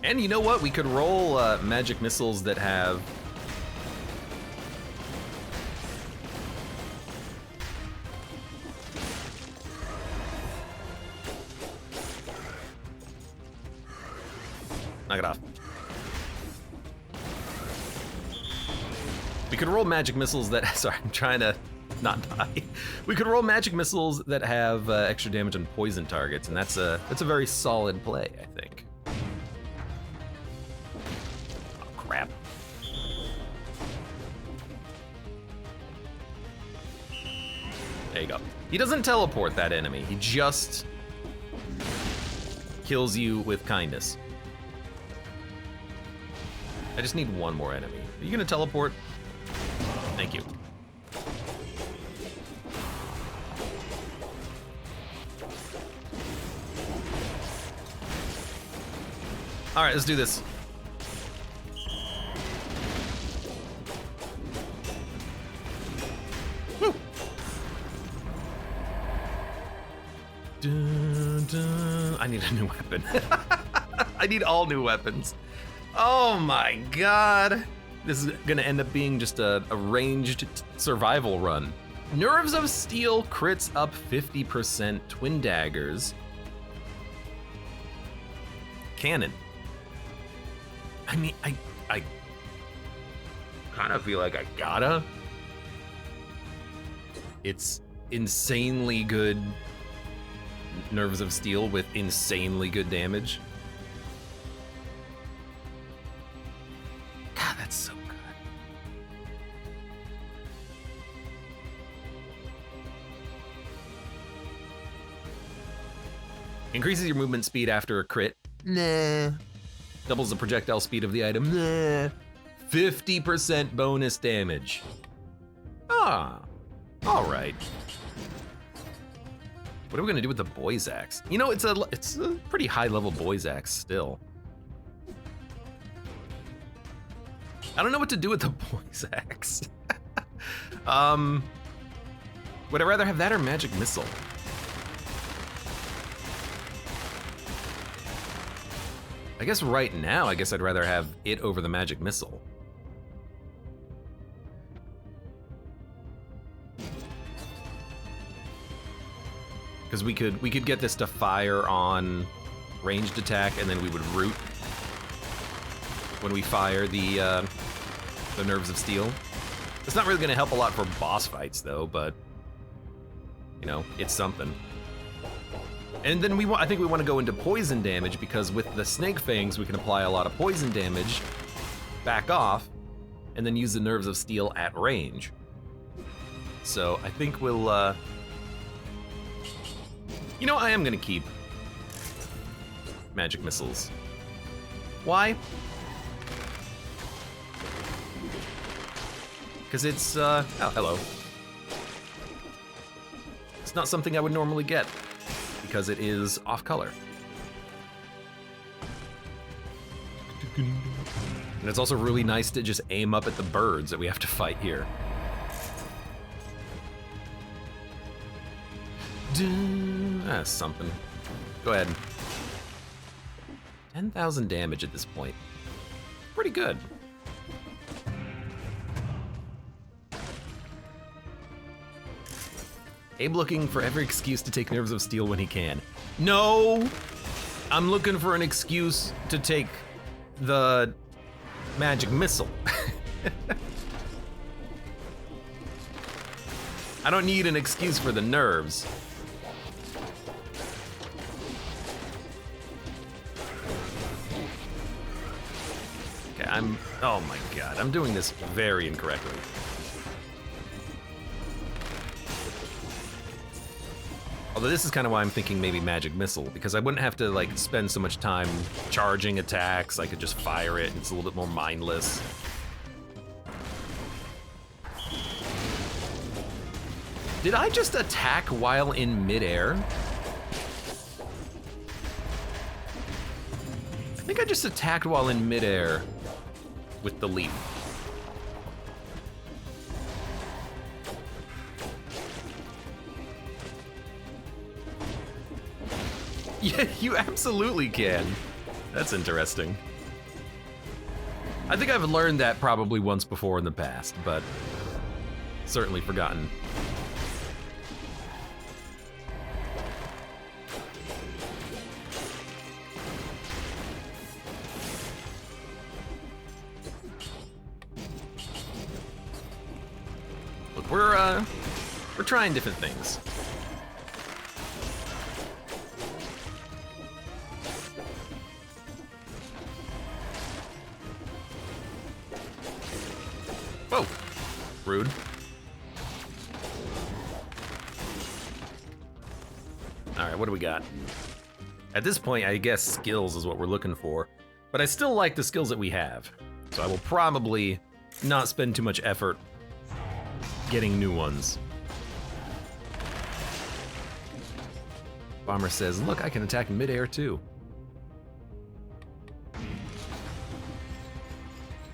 And you know what? We could roll Magic Missiles that have... Knock it off. We could roll Magic Missiles that... Sorry, I'm trying to not die. We could roll Magic Missiles that have extra damage on poison targets, and that's a very solid play, I think. Oh, crap. There you go. He doesn't teleport that enemy. He just kills you with kindness. I just need one more enemy. Are you gonna teleport? Thank you. All right, let's do this. Woo! Dun, dun. I need a new weapon. I need all new weapons. Oh my god. This is gonna end up being just a ranged survival run. Nerves of Steel crits up 50%, twin daggers. Cannon. I mean, I kind of feel like I gotta. It's insanely good Nerves of Steel with insanely good damage. God, that's so good. Increases your movement speed after a crit. Nah. Doubles the projectile speed of the item. Nah. 50% bonus damage. Ah, all right. What are we gonna do with the Boy's Axe? You know, it's a pretty high level Boy's Axe still. I don't know what to do with the Boy's Axe. Would I rather have that or Magic Missile? I guess right now, I'd rather have it over the Magic Missile. Because we could get this to fire on ranged attack, and then we would root when we fire the Nerves of Steel. It's not really gonna help a lot for boss fights though, but you know, it's something. And then I think we want to go into poison damage, because with the Snake Fangs we can apply a lot of poison damage, back off, and then use the Nerves of Steel at range. So I think we'll, you know, I am gonna keep Magic Missiles. Why? Because it's, oh, hello. It's not something I would normally get, because it is off color. And it's also really nice to just aim up at the birds that we have to fight here. That's something. Go ahead. 10,000 damage at this point. Pretty good. Abe looking for every excuse to take Nerves of Steel when he can. No! I'm looking for an excuse to take the magic missile. I don't need an excuse for the nerves. Okay, oh my god, I'm doing this very incorrectly. Although this is kind of why I'm thinking maybe magic missile, because I wouldn't have to like spend so much time charging attacks. I could just fire it, and it's a little bit more mindless. Did I just attack while in midair? I think I just attacked while in midair with the leap. Yeah, you absolutely can. That's interesting. I think I've learned that probably once before in the past, but certainly forgotten. Look, we're trying different things. Whoa, rude. All right, what do we got? At this point, I guess skills is what we're looking for, but I still like the skills that we have. So I will probably not spend too much effort getting new ones. Bomber says, look, I can attack midair too.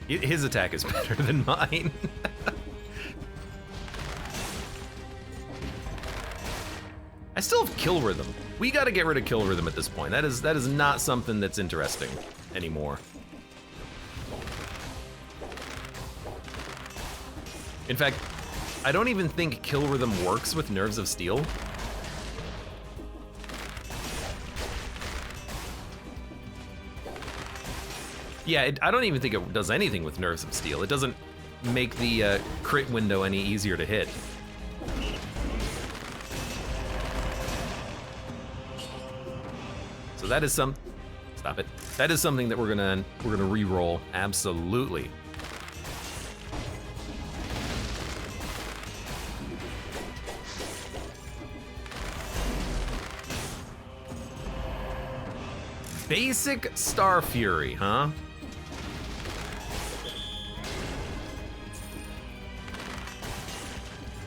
His attack is better than mine. I still have kill rhythm. We gotta get rid of kill rhythm at this point. That is not something that's interesting anymore. In fact, I don't even think kill rhythm works with Nerves of Steel. Yeah, I don't even think it does anything with Nerves of Steel. It doesn't make the crit window any easier to hit. So that is stop it. That is something that we're gonna re-roll, absolutely. Basic Star Fury, huh?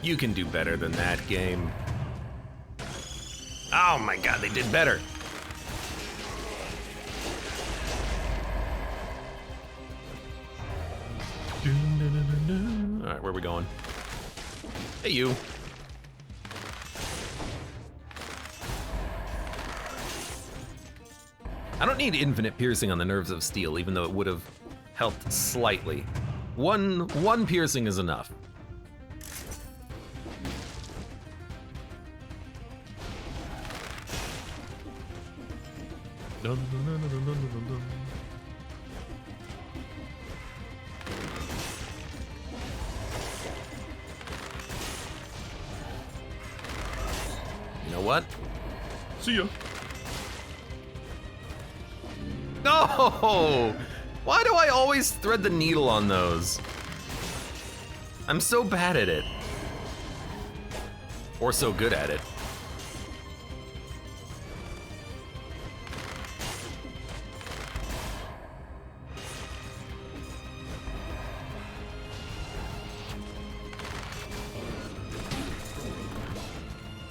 You can do better than that, game. Oh my god, they did better. All right, where are we going? Hey, you. I don't need infinite piercing on the Nerves of Steel, even though it would have helped slightly. One piercing is enough. You know what? See ya. No! Why do I always thread the needle on those? I'm so bad at it. Or so good at it.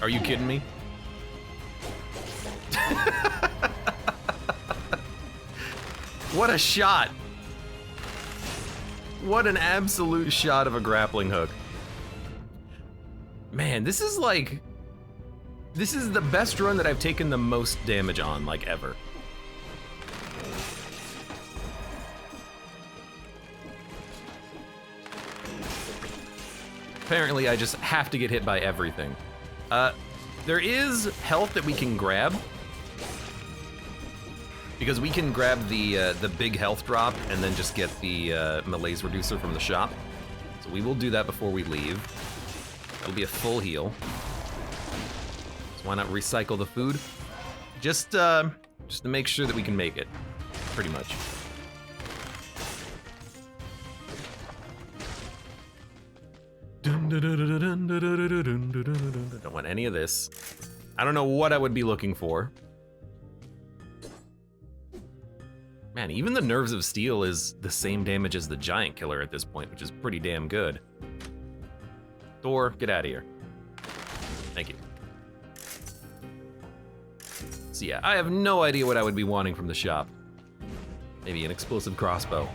Are you kidding me? What a shot! What an absolute shot of a grappling hook. Man, this is the best run that I've taken the most damage on, like, ever. Apparently, I just have to get hit by everything. There is health that we can grab. Because we can grab the big health drop and then just get the malaise reducer from the shop. So we will do that before we leave. That'll be a full heal. So why not recycle the food? Just to make sure that we can make it, pretty much. Don't want any of this. I don't know what I would be looking for. Man, even the Nerves of Steel is the same damage as the Giant Killer at this point, which is pretty damn good. Thor, get out of here. Thank you. So yeah, I have no idea what I would be wanting from the shop. Maybe an explosive crossbow.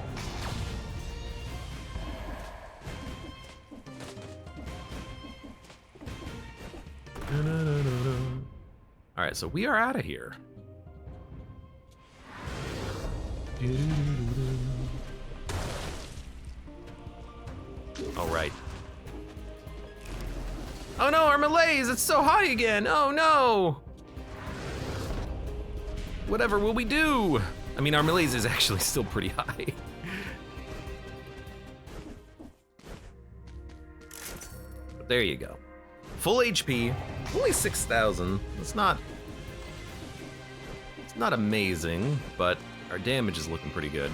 All right, so we are out of here. All right. Oh no, our malaise, it's so high again. Oh no. Whatever will we do? I mean, our malaise is actually still pretty high. But there you go. Full HP, only 6,000. It's not amazing, but our damage is looking pretty good.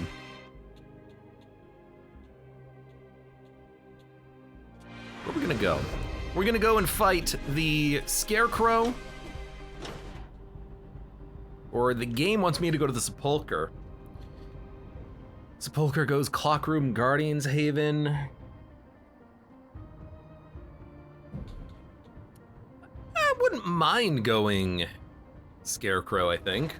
Where are we gonna go? We're gonna go and fight the Scarecrow. Or the game wants me to go to the Sepulcher. Sepulcher goes Clockroom, Guardian's Haven. I wouldn't mind going Scarecrow, I think.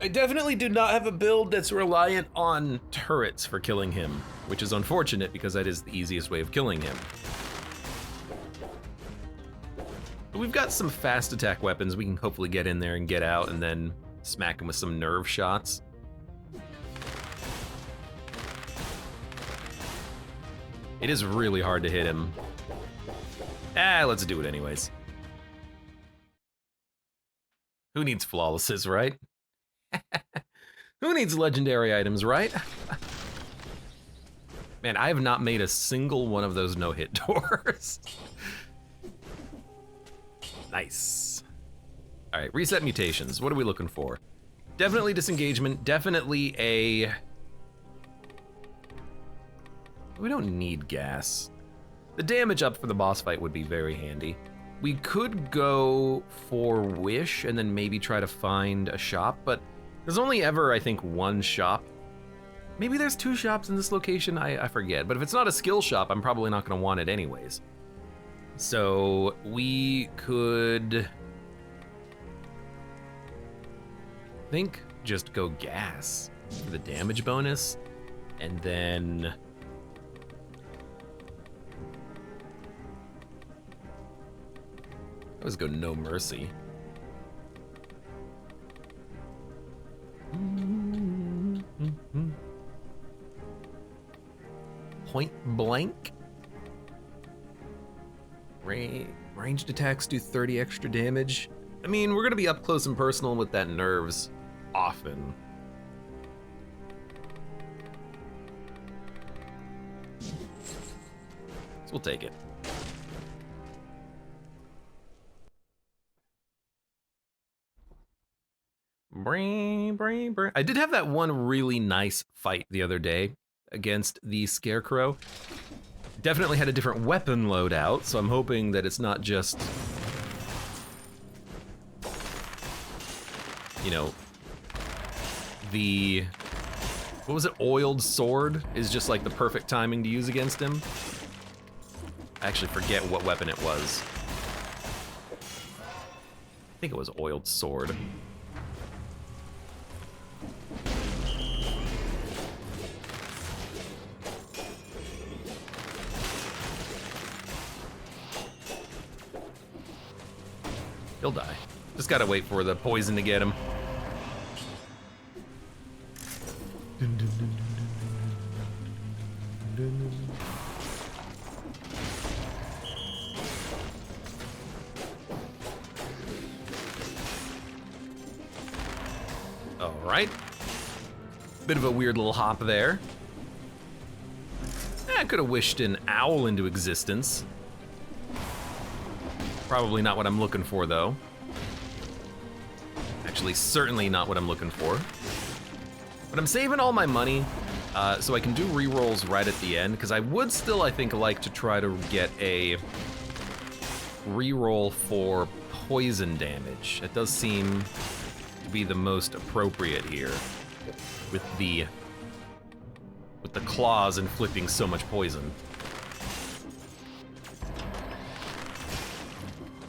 I definitely do not have a build that's reliant on turrets for killing him, which is unfortunate because that is the easiest way of killing him. But we've got some fast attack weapons we can hopefully get in there and get out and then smack him with some nerve shots. It is really hard to hit him. Let's do it anyways. Who needs flawlesses, right? Who needs legendary items, right? Man, I have not made a single one of those no-hit doors. Nice. All right, reset mutations. What are we looking for? Definitely disengagement, definitely a... We don't need gas. The damage up for the boss fight would be very handy. We could go for Wish and then maybe try to find a shop, but there's only ever, I think, one shop. Maybe there's 2 shops in this location, I forget. But if it's not a skill shop, I'm probably not gonna want it anyways. So we could, I think, just go gas for the damage bonus, and then let's go No Mercy. Point blank. Ranged attacks do 30 extra damage. I mean, we're gonna be up close and personal with that nerves often. So we'll take it. I did have that one really nice fight the other day against the Scarecrow. Definitely had a different weapon loadout, so I'm hoping that it's not just, you know, the, what was it, oiled sword is just like the perfect timing to use against him. I actually forget what weapon it was. I think it was oiled sword. He'll die. Just gotta wait for the poison to get him. right. Bit of a weird little hop there. I could have wished an owl into existence. Probably not what I'm looking for, though. Actually, certainly not what I'm looking for. But I'm saving all my money so I can do rerolls right at the end, because I would still, I think, like to try to get a reroll for poison damage. It does seem to be the most appropriate here with the claws inflicting so much poison.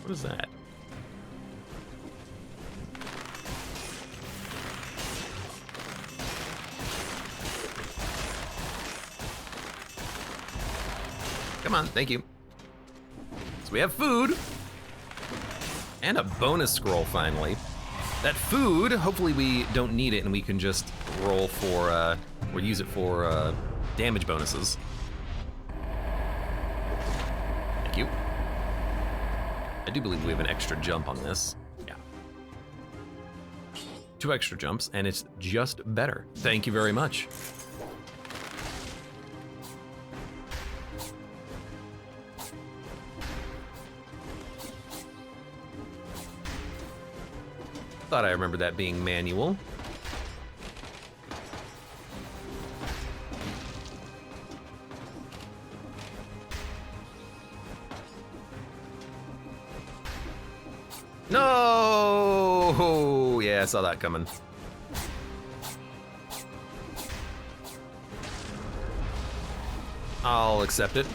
What is that? Come on, thank you. So we have food. And a bonus scroll, finally. That food, hopefully we don't need it and we can just roll for, or use it for damage bonuses. Thank you. I do believe we have an extra jump on this. Yeah. 2 extra jumps, and it's just better. Thank you very much. Thought I remembered that being manual. No! Yeah, I saw that coming. I'll accept it.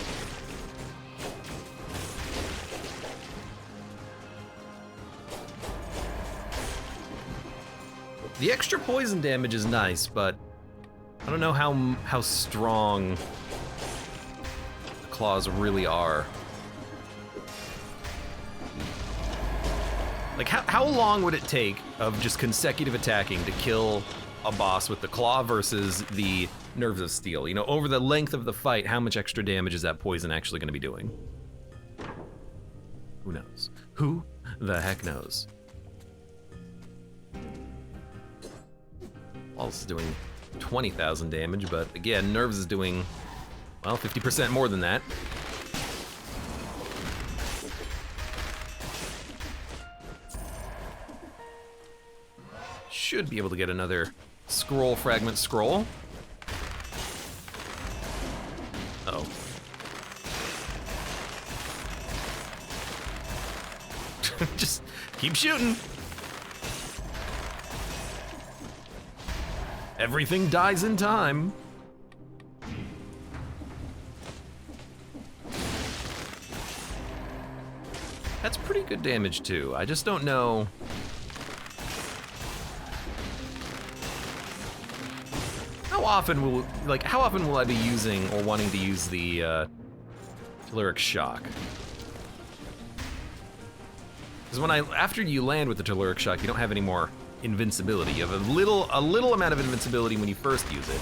The extra poison damage is nice, but I don't know how strong the claws really are. Like, how long would it take of just consecutive attacking to kill a boss with the claw versus the nerves of steel? You know, over the length of the fight, how much extra damage is that poison actually gonna be doing? Who knows? Who the heck knows? Pulse is doing 20,000 damage, but again, nerves is doing, well, 50% more than that. Should be able to get another scroll fragment scroll. Uh-oh. Just keep shooting. Everything dies in time. That's pretty good damage too. I just don't know. How often will I be using or wanting to use the Telluric Shock? Because after you land with the Telluric Shock, you don't have any more invincibility. You have a little amount of invincibility when you first use it.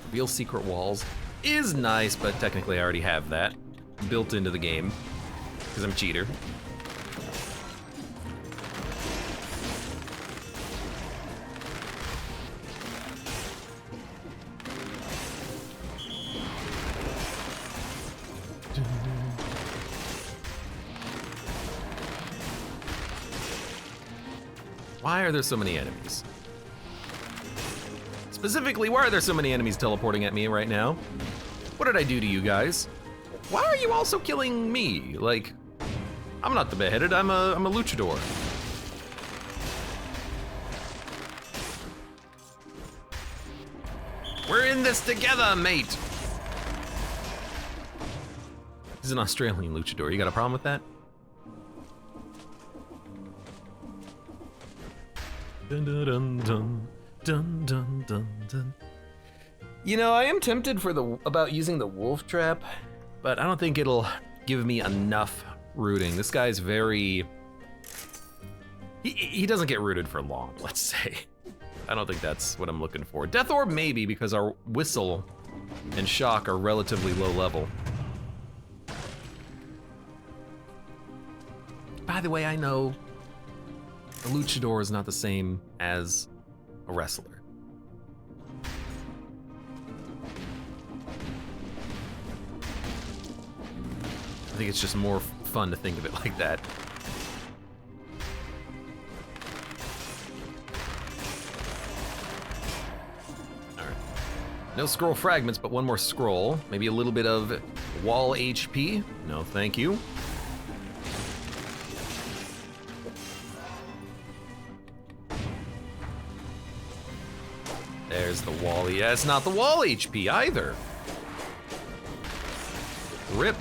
Reveal secret walls is nice, but technically I already have that built into the game because I'm a cheater. Why are there so many enemies? Specifically, why are there so many enemies teleporting at me right now? What did I do to you guys? Why are you also killing me? Like, I'm not the beheaded, I'm a luchador. We're in this together, mate. He's an Australian luchador. You got a problem with that? Dun, dun, dun, dun, dun, dun, dun, dun. You know, I am tempted about using the wolf trap, but I don't think it'll give me enough rooting. This guy's very... He doesn't get rooted for long, let's say. I don't think that's what I'm looking for. Death Orb maybe, because our whistle and shock are relatively low level. by the way, I know a luchador is not the same as a wrestler. I think it's just more fun to think of it like that. Alright. No scroll fragments, but one more scroll. Maybe a little bit of wall HP. No, thank you. There's the wall. Yeah, it's not the wall HP either. Rip.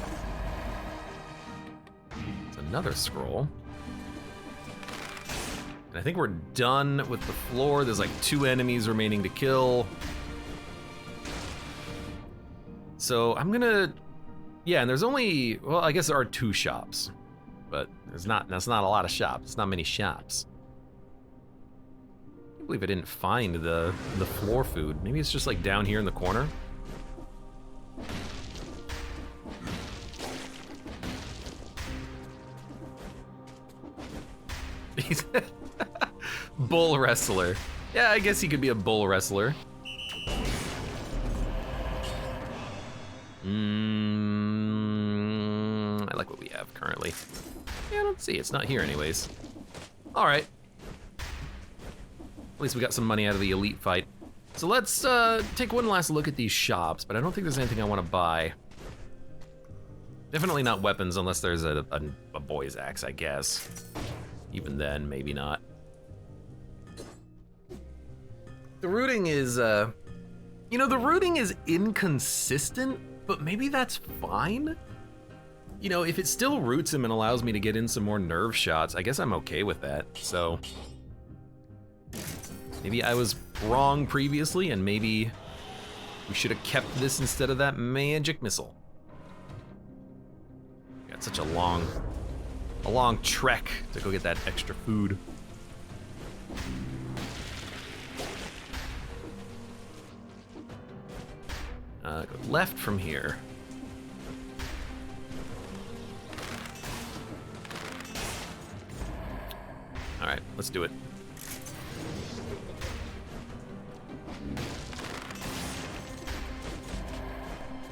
It's another scroll. And I think we're done with the floor. There's like 2 enemies remaining to kill. So I'm gonna, yeah, and there's only, well, I guess there are 2 shops, but that's not a lot of shops. It's not many shops. I can't believe I didn't find the floor food. Maybe it's just like down here in the corner. He's bull wrestler. Yeah, I guess he could be a bull wrestler. I like what we have currently. Yeah, I don't see, it's not here anyways. All right. At least we got some money out of the elite fight. So let's take one last look at these shops, but I don't think there's anything I want to buy. Definitely not weapons unless there's a boy's axe, I guess. Even then, maybe not. The routing is, you know, the routing is inconsistent, but maybe that's fine. You know, if it still roots him and allows me to get in some more nerve shots, I guess I'm okay with that, so. Maybe I was wrong previously, and maybe we should have kept this instead of that magic missile. Got such a long trek to go get that extra food. Go left from here. All right, let's do it.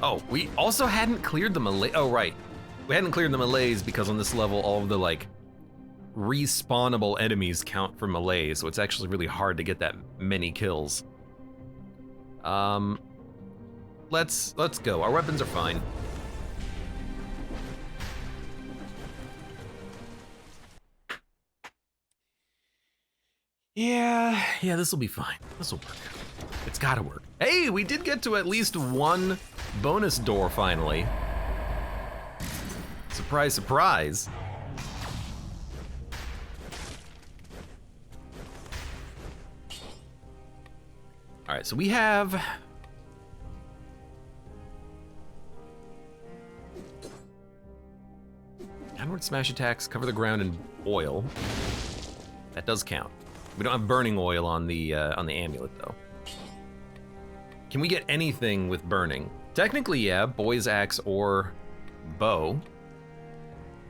Oh, we also hadn't cleared the melee. Oh, right. We hadn't cleared the melees because on this level, all of the like respawnable enemies count for melee, so it's actually really hard to get that many kills. Let's go. Our weapons are fine. Yeah, this will be fine. This will work. It's gotta work. Hey, we did get to at least one bonus door finally. Surprise, surprise. All right, so we have downward smash attacks, cover the ground in oil. That does count. We don't have burning oil on the amulet though. Can we get anything with burning? Technically, yeah, boy's axe or bow.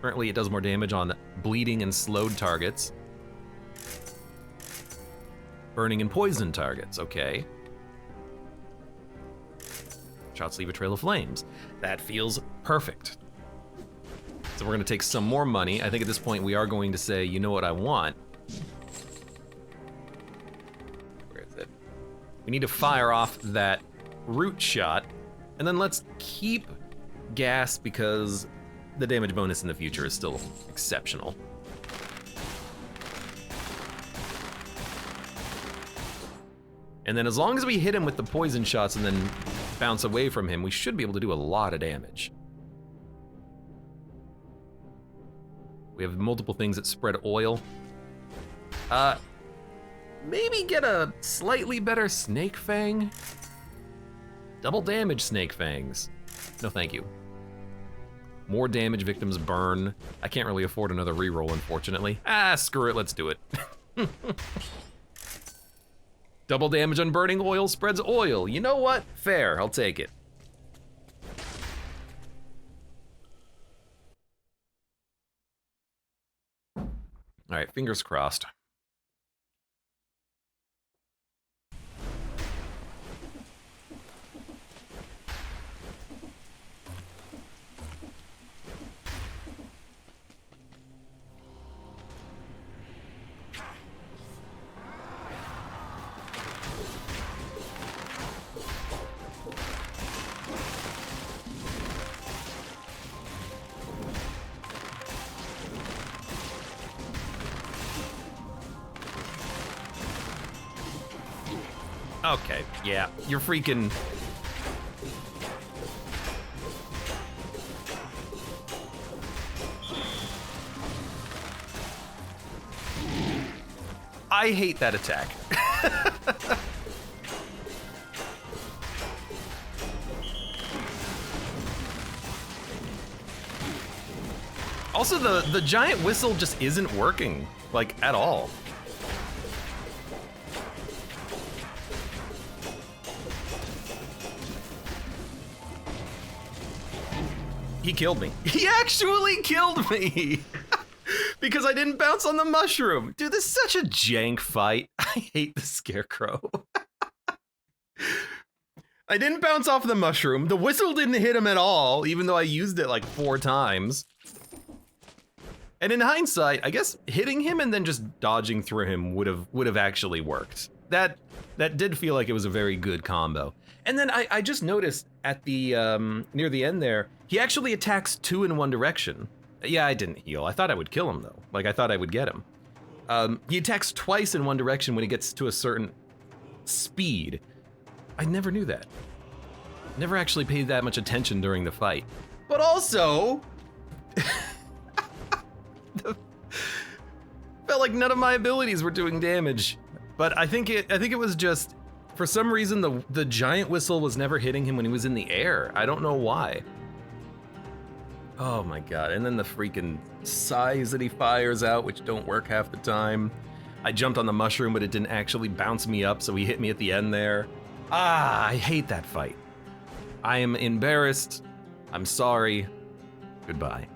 Currently, it does more damage on bleeding and slowed targets. Burning and poison targets, okay. Shots leave a trail of flames. That feels perfect. So we're gonna take some more money. I think at this point we are going to say, you know what I want? Where is it? We need to fire off that root shot, and then let's keep gas because the damage bonus in the future is still exceptional. And then as long as we hit him with the poison shots and then bounce away from him, we should be able to do a lot of damage. We have multiple things that spread oil. Maybe get a slightly better snake fang. Double damage snake fangs. No, thank you. More damage victims burn. I can't really afford another reroll, unfortunately. Ah, screw it, let's do it. Double damage on burning oil spreads oil. You know what? Fair, I'll take it. All right, fingers crossed. Okay, yeah, you're freaking... I hate that attack. Also, the giant whistle just isn't working, like, at all. He killed me. He actually killed me! Because I didn't bounce on the mushroom. Dude, this is such a jank fight. I hate the Scarecrow. I didn't bounce off the mushroom. The whistle didn't hit him at all, even though I used it like 4 times. And in hindsight, I guess hitting him and then just dodging through him would have actually worked. That did feel like it was a very good combo. And then I just noticed at the near the end there, he actually attacks 2 in one direction. Yeah, I didn't heal. I thought I would kill him though. Like I thought I would get him. He attacks twice in one direction when he gets to a certain speed. I never knew that. Never actually paid that much attention during the fight. But also, felt like none of my abilities were doing damage. But I think it was just, for some reason, the giant whistle was never hitting him when he was in the air. I don't know why. Oh my god, and then the freaking sighs that he fires out, which don't work half the time. I jumped on the mushroom, but it didn't actually bounce me up, so he hit me at the end there. Ah, I hate that fight. I am embarrassed. I'm sorry. Goodbye.